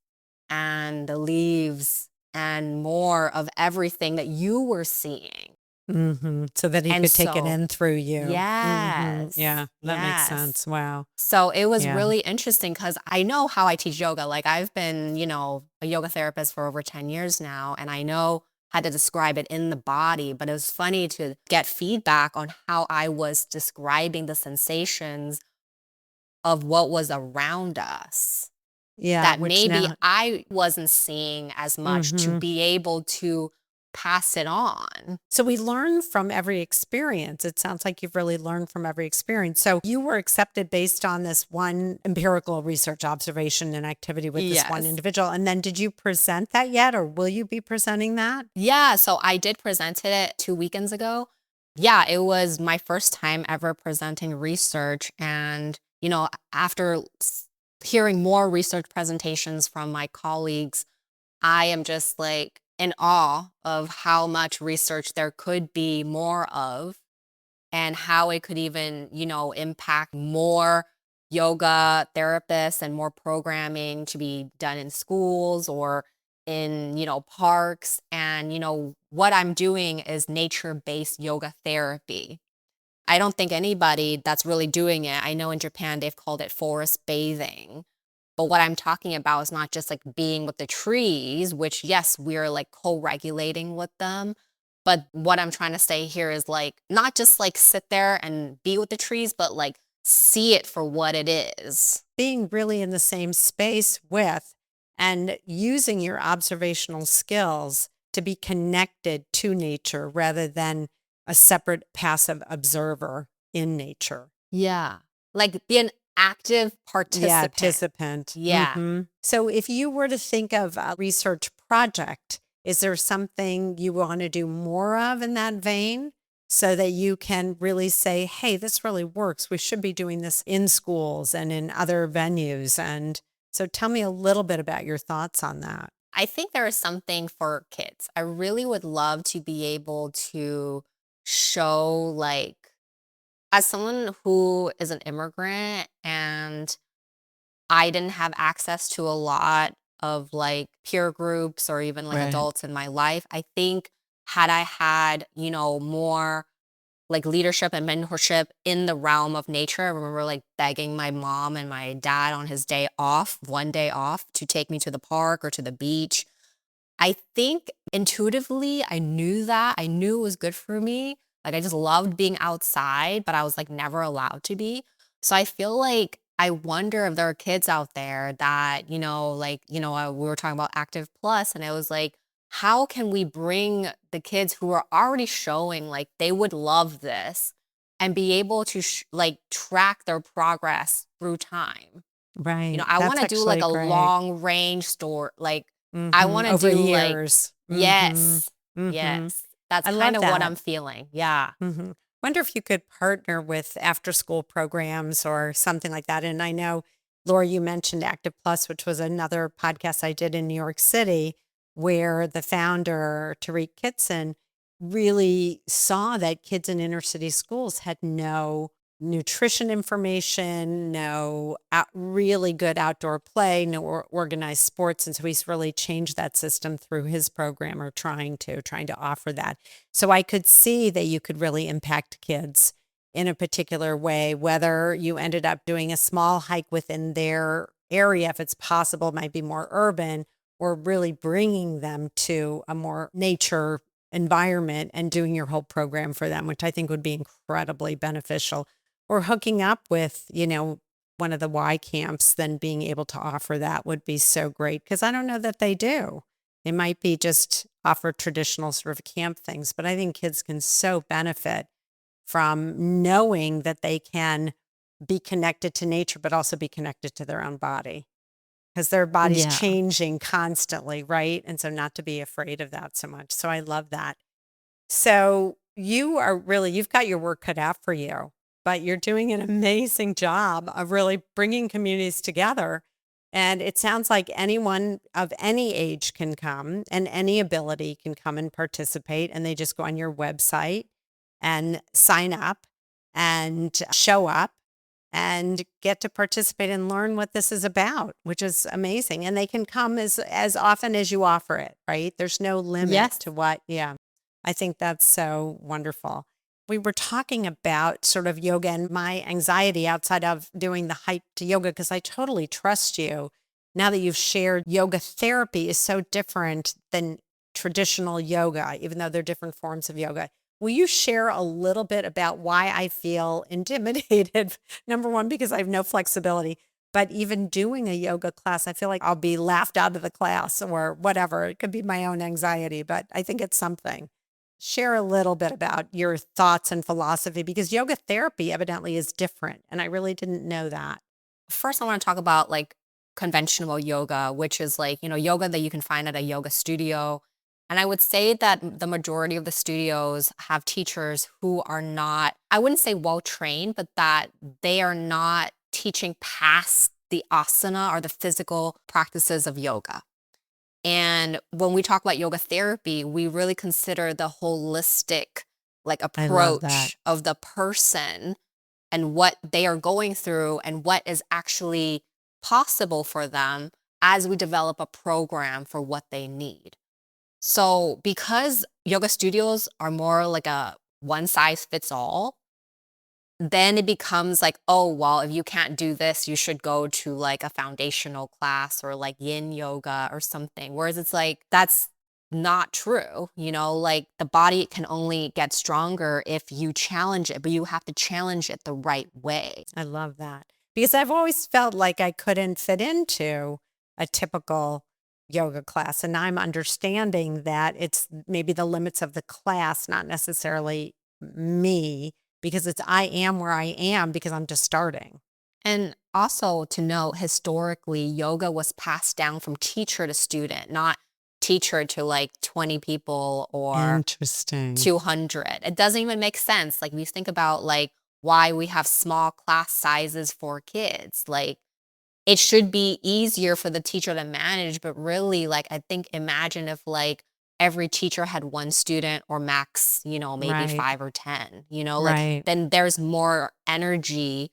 and the leaves and more of everything that you were seeing. So that he And could take it so, in through you. yes, Yeah, that makes yes. sense. Wow. So it was Yeah. really interesting because I know how I teach yoga. Like I've been, a yoga therapist for over 10 years now, and I know how to describe it in the body. But it was funny to get feedback on how I was describing the sensations of what was around us Yeah, that which maybe now I wasn't seeing as much to mhm. be able to pass it on. So we learn from every experience. It sounds like you've really learned from every experience. So you were accepted based on this one empirical research observation and activity with this one Yes. individual. And then did you present that yet, or will you be presenting that? Yeah, so I did present it 2 weekends ago. Yeah, it was my first time ever presenting research. And, after hearing more research presentations from my colleagues, I am just like in awe of how much research there could be more of and how it could even, impact more yoga therapists and more programming to be done in schools or in, parks. And, what I'm doing is nature-based yoga therapy. I don't think anybody that's really doing it. I know in Japan they've called it forest bathing. But what I'm talking about is not just like being with the trees, which yes, we're like co-regulating with them. But what I'm trying to say here is like not just like sit there and be with the trees, but like see it for what it is. Being really in the same space with and using your observational skills to be connected to nature rather than a separate passive observer in nature. Yeah. Like be an active Yeah, participant. participant. Yeah. So if you were to think of a research project, is there something you want to do more of in that vein so that you can really say, hey, this really works. We should be doing this in schools and in other venues. And so tell me a little bit about your thoughts on that. I think there is something for kids. I really would love to be able to show like as someone who is an immigrant and I didn't have access to a lot of like peer groups or even like Right. adults in my life, I think had I had, more like leadership and mentorship in the realm of nature. I remember like begging my mom and my dad on his day off, one day off, to take me to the park or to the beach. I think intuitively I knew that. I knew it was good for me. Like I just loved being outside, but I was like never allowed to be. So I feel like I wonder if there are kids out there that, we were talking about Active Plus, and it was like, how can we bring the kids who are already showing like they would love this and be able to like track their progress through time? Right. I want That's to do like actually a great. long range store. Like I want to Over do like, years. yes, Hmm. yes. That's I kind love of what that. I'm feeling. Yeah. Wonder if you could partner with after school programs or something like that. And I know, Laura, you mentioned Active Plus, which was another podcast I did in New York City, where the founder, Tariq Kitson, really saw that kids in inner city schools had no nutrition information, no really good outdoor play, no organized sports. And so he's really changed that system through his program, or trying to offer that. So I could see that you could really impact kids in a particular way, whether you ended up doing a small hike within their area, if it's possible, it might be more urban, or really bringing them to a more nature environment and doing your whole program for them, which I think would be incredibly beneficial. Or hooking up with, one of the Y camps, then being able to offer that would be so great, because I don't know that they do. They might be just offer traditional sort of camp things, but I think kids can so benefit from knowing that they can be connected to nature, but also be connected to their own body, because their body's Yeah. changing constantly, right? And so not to be afraid of that so much. So I love that. So you've got your work cut out for you, but you're doing an amazing job of really bringing communities together. And it sounds like anyone of any age can come and any ability can come and participate. And they just go on your website and sign up and show up and get to participate and learn what this is about, which is amazing. And they can come as often as you offer it, right? There's no limit Yes. to what, yeah. I think that's so wonderful. We were talking about sort of yoga and my anxiety outside of doing the hike to yoga, because I totally trust you. Now that you've shared, yoga therapy is so different than traditional yoga, even though they're different forms of yoga. Will you share a little bit about why I feel intimidated? Number one, because I have no flexibility, but even doing a yoga class, I feel like I'll be laughed out of the class or whatever. It could be my own anxiety, but I think it's something. Share a little bit about your thoughts and philosophy, because yoga therapy evidently is different. And I really didn't know that. First, I want to talk about like conventional yoga, which is like, yoga that you can find at a yoga studio. And I would say that the majority of the studios have teachers who are not, I wouldn't say well trained, but that they are not teaching past the asana or the physical practices of yoga. And when we talk about yoga therapy, we really consider the holistic like I love that. approach of the person and what they are going through and what is actually possible for them as we develop a program for what they need. So, because yoga studios are more like a one size fits all, then it becomes like, oh, well, if you can't do this, you should go to like a foundational class or like yin yoga or something. Whereas it's like, that's not true. Like the body can only get stronger if you challenge it, but you have to challenge it the right way. I love that, because I've always felt like I couldn't fit into a typical yoga class. And now I'm understanding that it's maybe the limits of the class, not necessarily me, because I am where I am because I'm just starting. And also to note, historically, yoga was passed down from teacher to student, not teacher to like 20 people or Interesting. 200. It doesn't even make sense. Like, if you think about like why we have small class sizes for kids, like it should be easier for the teacher to manage, but really, like, I think imagine if like every teacher had one student or max, maybe Right. 5 or 10, like Right. then there's more energy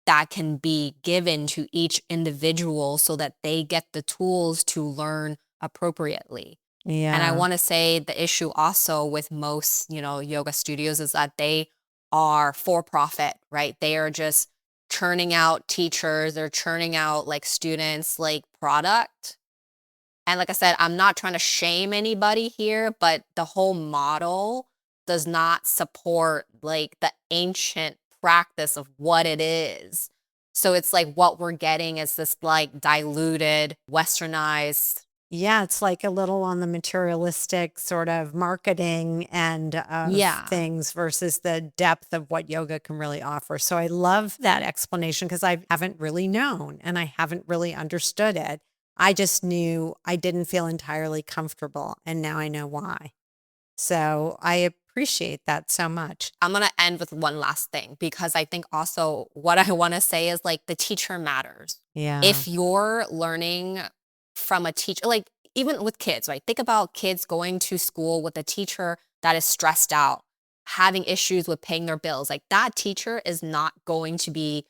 that can be given to each individual so that they get the tools to learn appropriately. And I Yeah. want to say the issue also with most, yoga studios is that they are for profit, right? They are just churning out teachers, they're churning out like students, like product. And like I said, I'm not trying to shame anybody here, but the whole model does not support like the ancient practice of what it is. So it's like what we're getting is this like diluted, westernized. Yeah, it's like a little on the materialistic sort of marketing and of Yeah. things versus the depth of what yoga can really offer. So I love that explanation because I haven't really known and I haven't really understood it. I just knew I didn't feel entirely comfortable, and now I know why. So I appreciate that so much. I'm going to end with one last thing because I think also what I want to say is like the teacher matters. Yeah. If you're learning from a teacher, like even with kids, right? Think about kids going to school with a teacher that is stressed out, having issues with paying their bills. Like that teacher is not going to be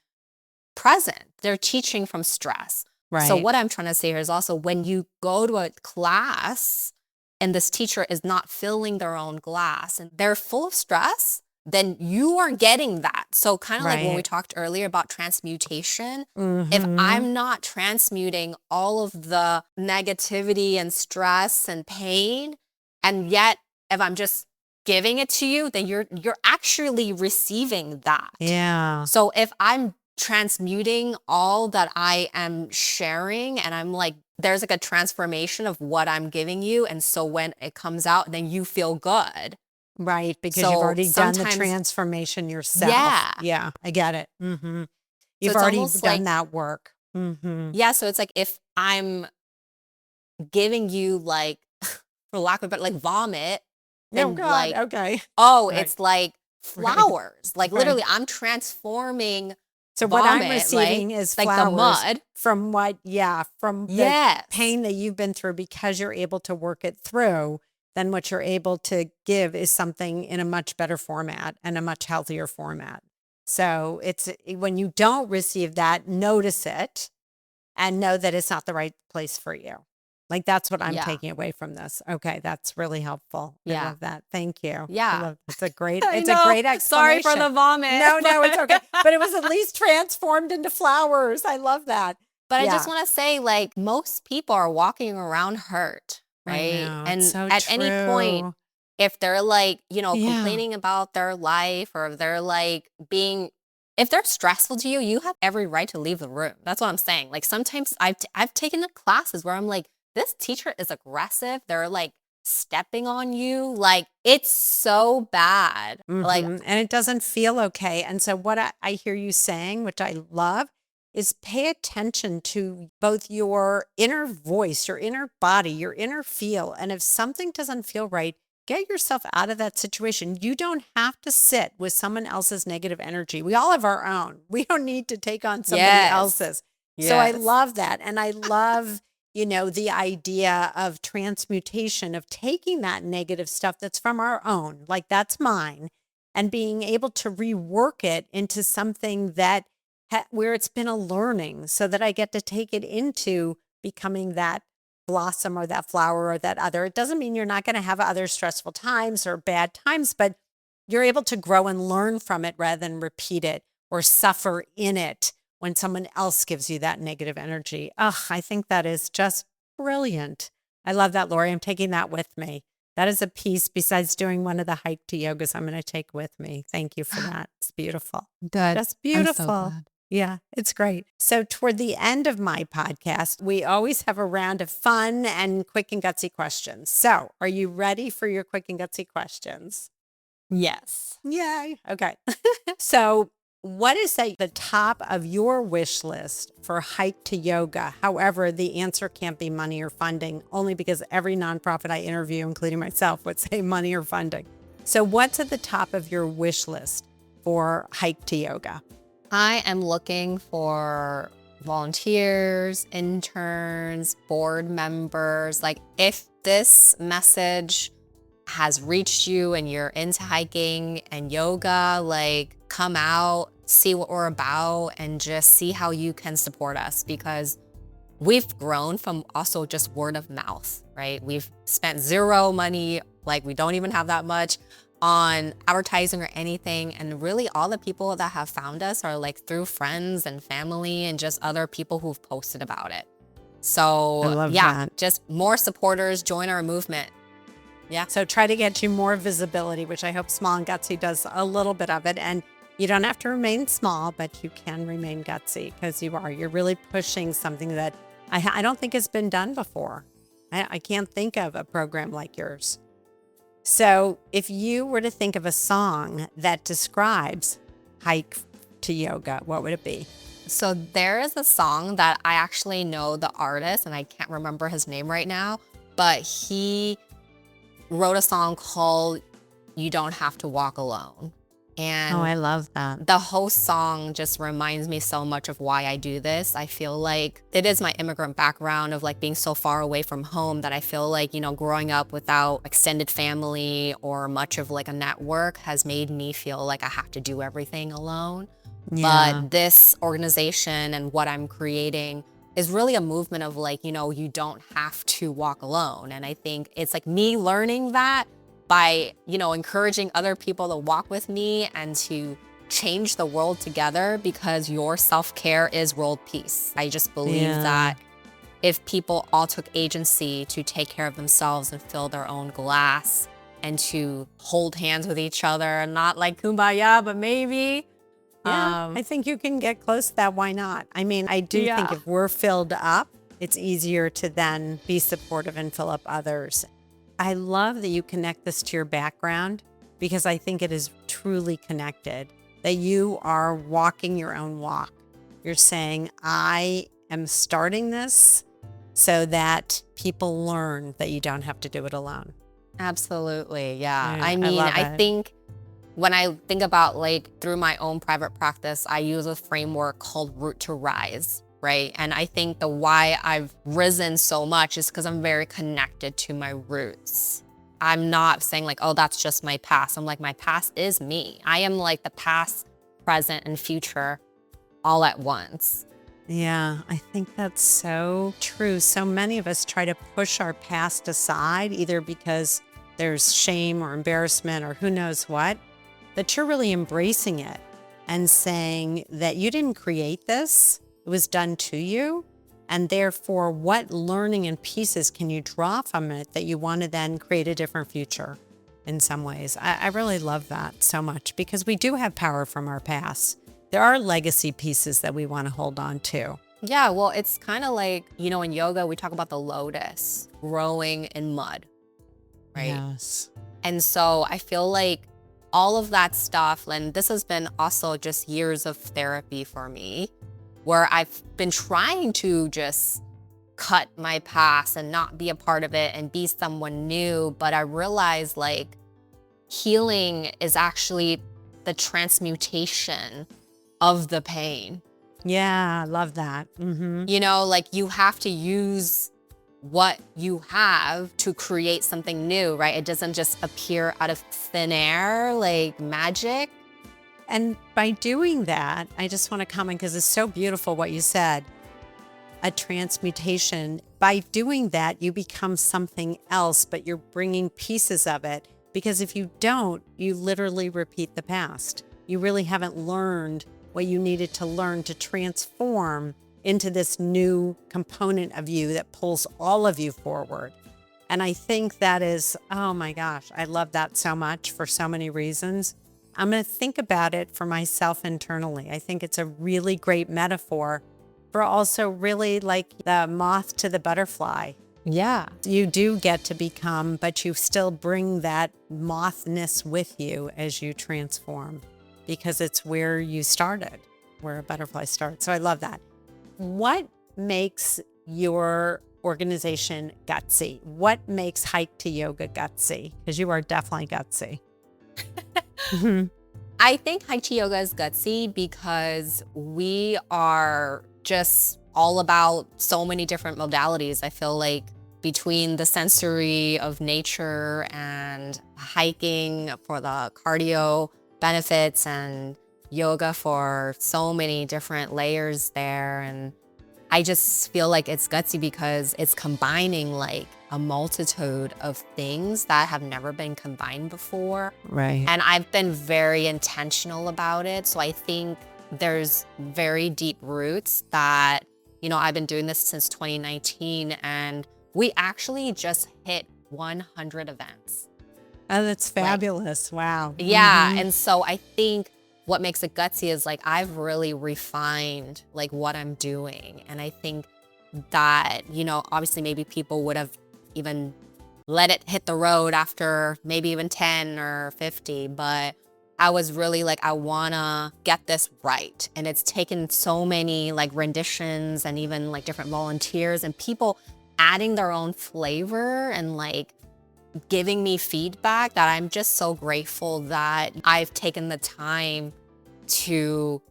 present. They're teaching from stress. So Right. what I'm trying to say here is also when you go to a class and this teacher is not filling their own glass and they're full of stress, then you are getting that. So kind of like when we Right. talked earlier about transmutation, if Mhm. I'm not transmuting all of the negativity and stress and pain, and yet if I'm just giving it to you, then you're actually receiving that. Yeah. So if I'm transmuting all that I am sharing and I'm like, there's like a transformation of what I'm giving you. And so when it comes out, then you feel good. Right, because you've So already done the sometimes, transformation yourself. yeah. Yeah, I get it. So You've it's already almost done like, that work. Mhm. yeah. So it's like if I'm giving you like, for lack of a better, like vomit, Oh then God, like, okay. oh, Right, it's like right, flowers. Like right. literally, I'm transforming So what I'm vomit, like receiving is like the flowers mud. from from the Yes. pain that you've been through because you're able to work it through. Then what you're able to give is something in a much better format and a much healthier format. So it's when you don't receive that, notice it and know that it's not the right place for you. Like that's what I'm Yeah. taking away from this. Okay, that's really helpful. I Yeah. love that. Thank you. I Yeah. love I it's a know. great Sorry for the explanation. vomit. No, no, it's okay. But it was at least transformed into flowers. I love that. But I just Yeah, want to say, like, most people are walking around hurt, I right? know. It's And so at any point, true. if they're like, Yeah. complaining about their life or they're like if they're stressful to you, you have every right to leave the room. That's what I'm saying. Like, sometimes I've taken the classes where I'm like, this teacher is aggressive. They're like stepping on you. Like, it's so bad. Like, And it doesn't feel okay. And so, what I hear you saying, which I love, is pay attention to both your inner voice, your inner body, your inner feel. And if something doesn't feel right, get yourself out of that situation. You don't have to sit with someone else's negative energy. We all have our own. We don't need to take on somebody yes. else's. So, I Yes. love that. And I love, the idea of transmutation, of taking that negative stuff that's from our own, like that's mine, and being able to rework it into something that where it's been a learning so that I get to take it into becoming that blossom or that flower or that other. It doesn't mean you're not going to have other stressful times or bad times, but you're able to grow and learn from it rather than repeat it or suffer in it when someone else gives you that negative energy. Ugh, I think that is just brilliant. I love that, Laurie. I'm taking that with me. That is a piece besides doing one of the hike to yogas I'm going to take with me. Thank you for that. It's beautiful. Good. Just I'm so beautiful. glad. Yeah, it's great. So, toward the end of my podcast, we always have a round of fun and quick and gutsy questions. So, are you ready for your quick and gutsy questions? Yes. Yay. Okay. So, what is at the top of your wish list for hike to yoga? However, the answer can't be money or funding, only because every nonprofit I interview, including myself, would say money or funding. So, what's at the top of your wish list for hike to yoga? I am looking for volunteers, interns, board members. Like, if this message has reached you and you're into hiking and yoga, like, come out, see what we're about, and just see how you can support us, because we've grown from also just word of mouth, right? We've spent zero money, like we don't even have that much on advertising or anything. And really all the people that have found us are like through friends and family and just other people who've posted about it. I So love yeah, that. just more supporters, join our movement. Yeah. So try to get you more visibility, which I hope Small and Gutsy does a little bit of it. And you don't have to remain small, but you can remain gutsy because you're really pushing something that I don't think has been done before. I can't think of a program like yours. So if you were to think of a song that describes hike to yoga, what would it be? So there is a song that I actually know the artist, and I can't remember his name right now, but he wrote a song called You Don't Have to Walk Alone. And Oh, I love that. the whole song just reminds me so much of why I do this. I feel like it is my immigrant background of like being so far away from home that I feel like, growing up without extended family or much of like a network has made me feel like I have to do everything alone. Yeah. But this organization and what I'm creating is really a movement of like, you don't have to walk alone. And I think it's like me learning that by, encouraging other people to walk with me and to change the world together, because your self-care is world peace. I just believe that if people all took agency to take care of themselves and fill their own glass and to hold hands with each other, not like kumbaya, but maybe. Yeah, I think you can get close to that. Why not? I mean, I do think if we're filled up, it's easier to then be supportive and fill up others. I love that you connect this to your background, because I think it is truly connected, that you are walking your own walk. You're saying, I am starting this so that people learn that you don't have to do it alone. Absolutely. Yeah. Yeah, I mean, love I it. think when I think about like through my own private practice, I use a framework called Root to Rise, right? And I think the why I've risen so much is because I'm very connected to my roots. I'm not saying like, oh, that's just my past. I'm like, my past is me. I am like the past, present, and future all at once. Yeah, I think that's so true. So many of us try to push our past aside, either because there's shame or embarrassment or who knows what, that you're really embracing it and saying that you didn't create this, it was done to you. And therefore, what learning and pieces can you draw from it that you want to then create a different future in some ways? I really love that so much, because we do have power from our past. There are legacy pieces that we want to hold on to. Yeah, well, it's kind of like, in yoga, we talk about the lotus growing in mud, right? Yes. And so I feel like all of that stuff, and this has been also just years of therapy for me, where I've been trying to just cut my past and not be a part of it and be someone new. But I realized like healing is actually the transmutation of the pain. Yeah, I love that. Mm-hmm. Like you have to use what you have to create something new, right? It doesn't just appear out of thin air like magic. And by doing that, I just want to comment, because it's so beautiful what you said, a transmutation. By doing that, you become something else, but you're bringing pieces of it, because if you don't, you literally repeat the past. You really haven't learned what you needed to learn to transform into this new component of you that pulls all of you forward. And I think that is, oh my gosh, I love that so much for so many reasons. I'm going to think about it for myself internally. I think it's a really great metaphor for also really like the moth to the butterfly. Yeah. You do get to become, but you still bring that mothness with you as you transform, because it's where you started, where a butterfly starts. So I love that. What makes your organization gutsy? What makes Hike to Yoga gutsy? Because you are definitely gutsy. I think Hike to Yoga is gutsy because we are just all about so many different modalities. I feel like between the sensory of nature and hiking for the cardio benefits and yoga for so many different layers there. And I just feel like it's gutsy because it's combining like a multitude of things that have never been combined before. Right. And I've been very intentional about it. So I think there's very deep roots that, I've been doing this since 2019, and we actually just hit 100 events. Oh, that's fabulous. Wow. Yeah. And so I think what makes it gutsy is like I've really refined like what I'm doing. And I think that, you know, obviously maybe people would have even let it hit the road after maybe even 10 or 50, but I was really like, I wanna get this right. And it's taken so many like renditions and even like different volunteers and people adding their own flavor and like giving me feedback that I'm just so grateful that I've taken the time to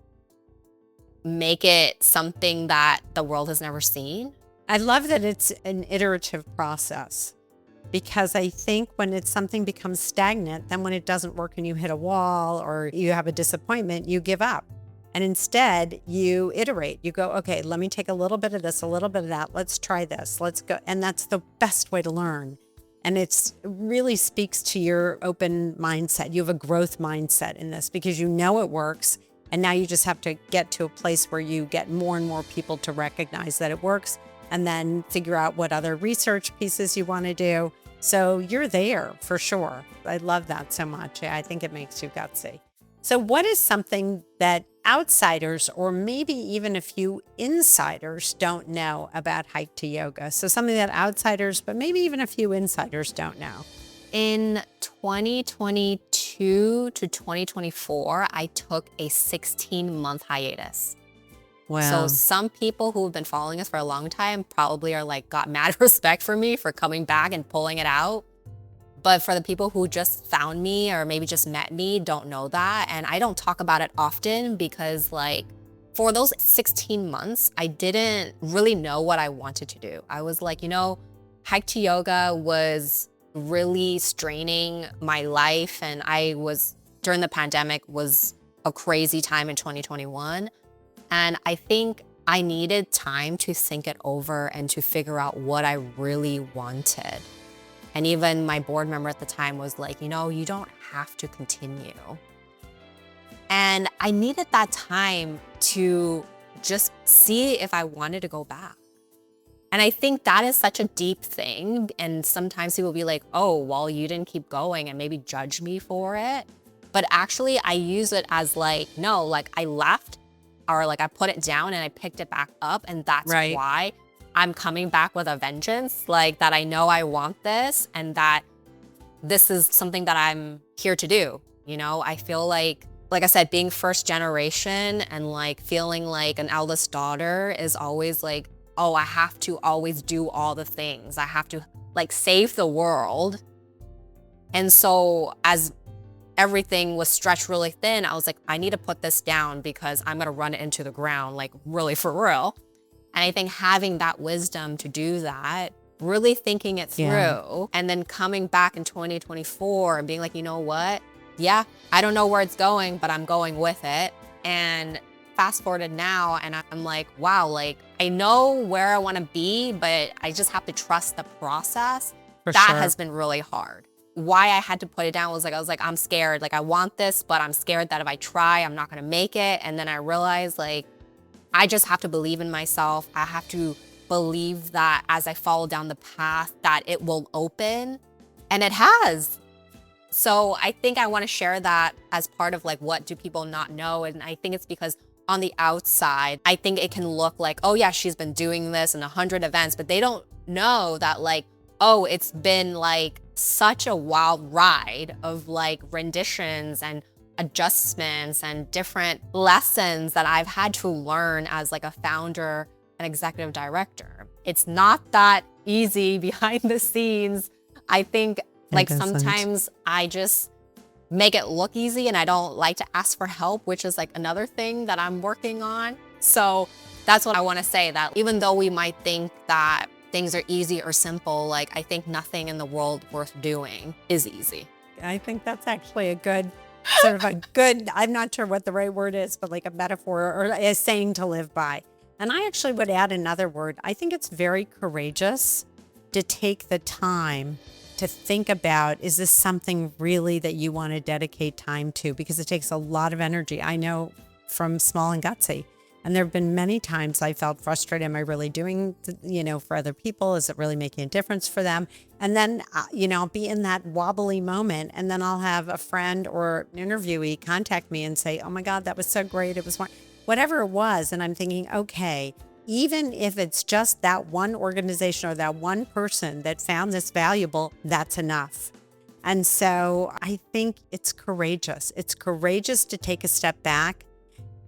make it something that the world has never seen. I love that it's an iterative process, because I think when it's something becomes stagnant, then when it doesn't work and you hit a wall or you have a disappointment, you give up. And instead you iterate. You go, okay, let me take a little bit of this, a little bit of that. Let's try this. Let's go. And that's the best way to learn. And it really speaks to your open mindset. You have a growth mindset in this because you know it works. And now you just have to get to a place where you get more and more people to recognize that it works and then figure out what other research pieces you want to do. So you're there for sure. I love that so much. I think it makes you gutsy. So what is something that outsiders or maybe even a few insiders don't know about Hike to Yoga? So something that outsiders, but maybe even a few insiders don't know. In 2022 to 2024, I took a 16-month hiatus. Wow. So some people who have been following us for a long time probably are like, got mad respect for me for coming back and pulling it out. But for the people who just found me or maybe just met me, don't know that. And I don't talk about it often because like for those 16 months, I didn't really know what I wanted to do. I was like, you know, Hike to Yoga was really straining my life. And during the pandemic was a crazy time in 2021. And I think I needed time to think it over and to figure out what I really wanted. And even my board member at the time was like, you know, you don't have to continue. And I needed that time to just see if I wanted to go back. And I think that is such a deep thing. And sometimes people will be like, oh, well, you didn't keep going and maybe judge me for it. But actually, I use it as like, no, like I left or like I put it down and I picked it back up. And that's why I'm coming back with a vengeance, like that I know I want this and that this is something that I'm here to do. You know, I feel like I said, being first generation and like feeling like an eldest daughter is always like, oh, I have to always do all the things. I have to like save the world. And so as everything was stretched really thin, I was like, I need to put this down because I'm going to run it into the ground, like really for real. And I think having that wisdom to do that, really thinking it through, and then coming back in 2024 and being like, you know what? Yeah, I don't know where it's going, but I'm going with it. And fast forwarded now, and I'm like, wow, like I know where I want to be, but I just have to trust the process. That has been really hard. Why I had to put it down was like, I was like, I'm scared. Like I want this, but I'm scared that if I try, I'm not going to make it. And then I realized like, I just have to believe in myself. I have to believe that as I follow down the path that it will open, and it has. So I think I want to share that as part of like, what do people not know? And I think it's because on the outside, I think it can look like, oh yeah, she's been doing this in 100 events, but they don't know that like, oh, it's been like such a wild ride of like renditions and adjustments and different lessons that I've had to learn as like a founder and executive director. It's not that easy behind the scenes. I think like sometimes I just make it look easy and I don't like to ask for help, which is like another thing that I'm working on. So that's what I want to say, that even though we might think that things are easy or simple, like I think nothing in the world worth doing is easy. I think that's actually a good sort of a good, I'm not sure what the right word is, but like a metaphor or a saying to live by. And I actually would add another word. I think it's very courageous to take the time to think about, is this something really that you want to dedicate time to? Because it takes a lot of energy. I know from Small and Gutsy, And there have been many times I felt frustrated. Am I really doing, for other people? Is it really making a difference for them? And then, I'll be in that wobbly moment, and then I'll have a friend or an interviewee contact me and say, oh my God, that was so great. It was whatever it was. And I'm thinking, okay, even if it's just that one organization or that one person that found this valuable, that's enough. And so I think it's courageous. It's courageous to take a step back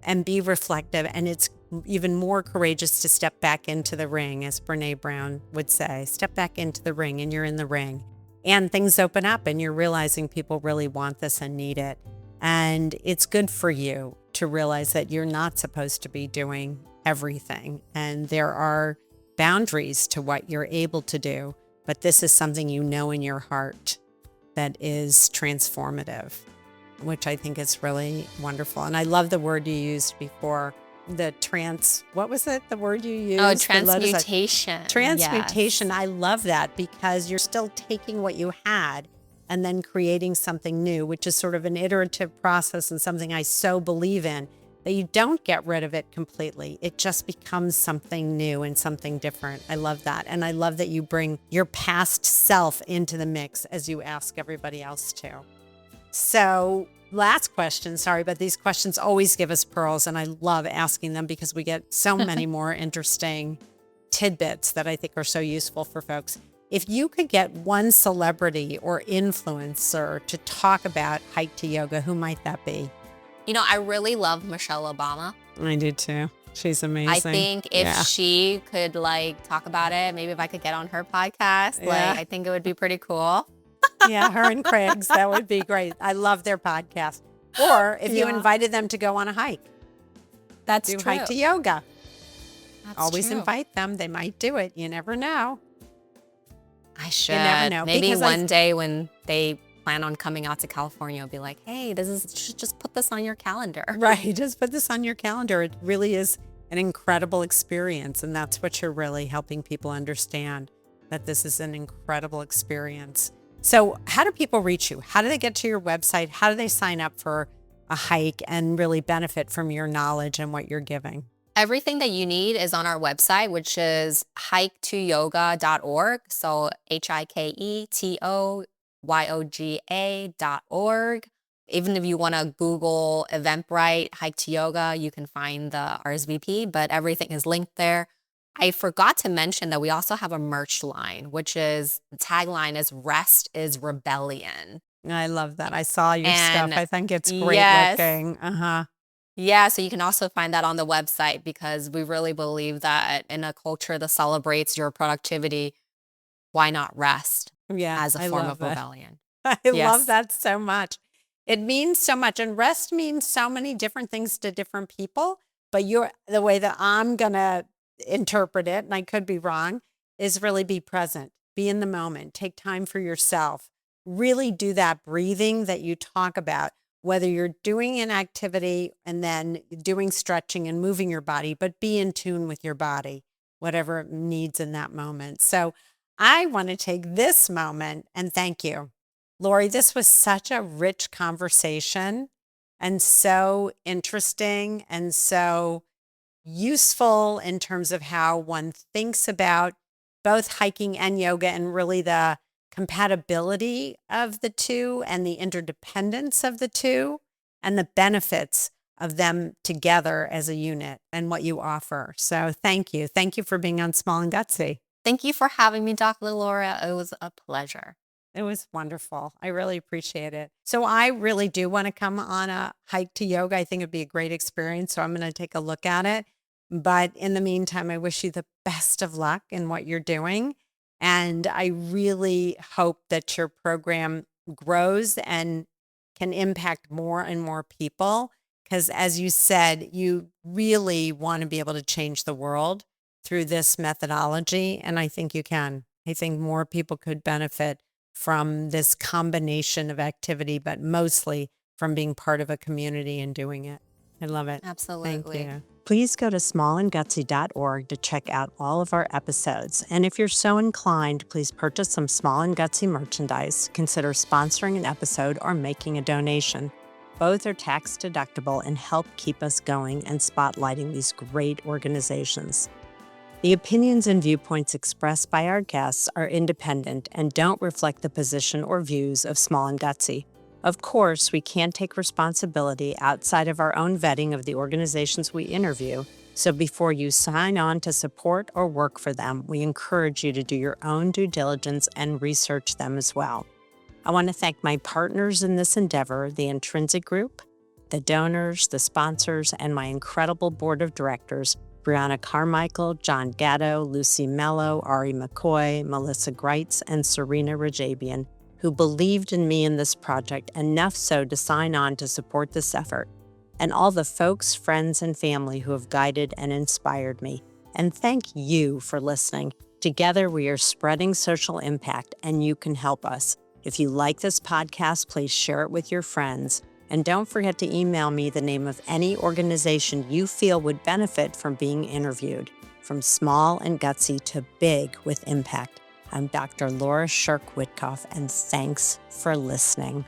and be reflective. And it's even more courageous to step back into the ring, as Brene Brown would say. Step back into the ring, and you're in the ring. And things open up, and you're realizing people really want this and need it. And it's good for you to realize that you're not supposed to be doing everything. And there are boundaries to what you're able to do. But this is something you know in your heart that is transformative, which I think is really wonderful. And I love the word you used before, what was it, the word you used? Oh, transmutation. Transmutation. Yes. I love that, because you're still taking what you had and then creating something new, which is sort of an iterative process, and something I so believe in, that you don't get rid of it completely. It just becomes something new and something different. I love that. And I love that you bring your past self into the mix as you ask everybody else to. So last question, sorry, but these questions always give us pearls, and I love asking them because we get so many more interesting tidbits that I think are so useful for folks. If you could get one celebrity or influencer to talk about Hike to Yoga, who might that be? I really love Michelle Obama. I do too. She's amazing. I think if she could talk about it, maybe if I could get on her podcast, I think it would be pretty cool. Yeah, her and Craig's, that would be great. I love their podcast. Or if you invited them to go on a hike. That's true. Hike to Yoga. That's Always true. invite them. They might do it. You never know. I should. You never know. Maybe one day when they plan on coming out to California, I'll be like, hey, just put this on your calendar. Right. Just put this on your calendar. It really is an incredible experience. And that's what you're really helping people understand, that this is an incredible experience. So how do people reach you? How do they get to your website? How do they sign up for a hike and really benefit from your knowledge and what you're giving? Everything that you need is on our website, which is hiketoyoga.org. So HIKETOYOGA.org. Even if you want to Google Eventbrite, Hike to Yoga, you can find the RSVP, but everything is linked there. I forgot to mention that we also have a merch line, which is, the tagline is Rest is Rebellion. I love that. I saw your stuff. I think it's great looking. Yeah, so you can also find that on the website, because we really believe that in a culture that celebrates your productivity, why not rest as a form of rebellion? I love that so much. It means so much. And rest means so many different things to different people. But the way that I'm going to interpret it, and I could be wrong, is really be present, be in the moment, take time for yourself, really do that breathing that you talk about, whether you're doing an activity and then doing stretching and moving your body, but be in tune with your body, whatever it needs in that moment. So I want to take this moment and thank you. Laurie, this was such a rich conversation and so interesting and so useful in terms of how one thinks about both hiking and yoga, and really the compatibility of the two and the interdependence of the two and the benefits of them together as a unit and what you offer. So thank you. Thank you for being on Small and Gutsy. Thank you for having me, Dr. Laura. It was a pleasure. It was wonderful. I really appreciate it. So I really do want to come on a hike to yoga. I think it'd be a great experience. So I'm going to take a look at it. But in the meantime, I wish you the best of luck in what you're doing. And I really hope that your program grows and can impact more and more people. Because as you said, you really want to be able to change the world through this methodology. And I think you can. I think more people could benefit from this combination of activity, but mostly from being part of a community and doing it. I love it. Absolutely. Thank you. Please go to smallandgutsy.org to check out all of our episodes. And if you're so inclined, please purchase some Small and Gutsy merchandise, consider sponsoring an episode, or making a donation. Both are tax deductible and help keep us going and spotlighting these great organizations. The opinions and viewpoints expressed by our guests are independent and don't reflect the position or views of Small and Gutsy. Of course, we can't take responsibility outside of our own vetting of the organizations we interview, so before you sign on to support or work for them, we encourage you to do your own due diligence and research them as well. I want to thank my partners in this endeavor, the Intrinsic Group, the donors, the sponsors, and my incredible board of directors, Brianna Carmichael, John Gatto, Lucy Mello, Ari McCoy, Melissa Greitz, and Serena Rajabian, who believed in me in this project enough so to sign on to support this effort, and all the folks, friends, and family who have guided and inspired me. And thank you for listening. Together, we are spreading social impact, and you can help us. If you like this podcast, please share it with your friends. And don't forget to email me the name of any organization you feel would benefit from being interviewed. From small and gutsy to big with impact. I'm Dr. Laurie Scherck Wittcoff, and thanks for listening.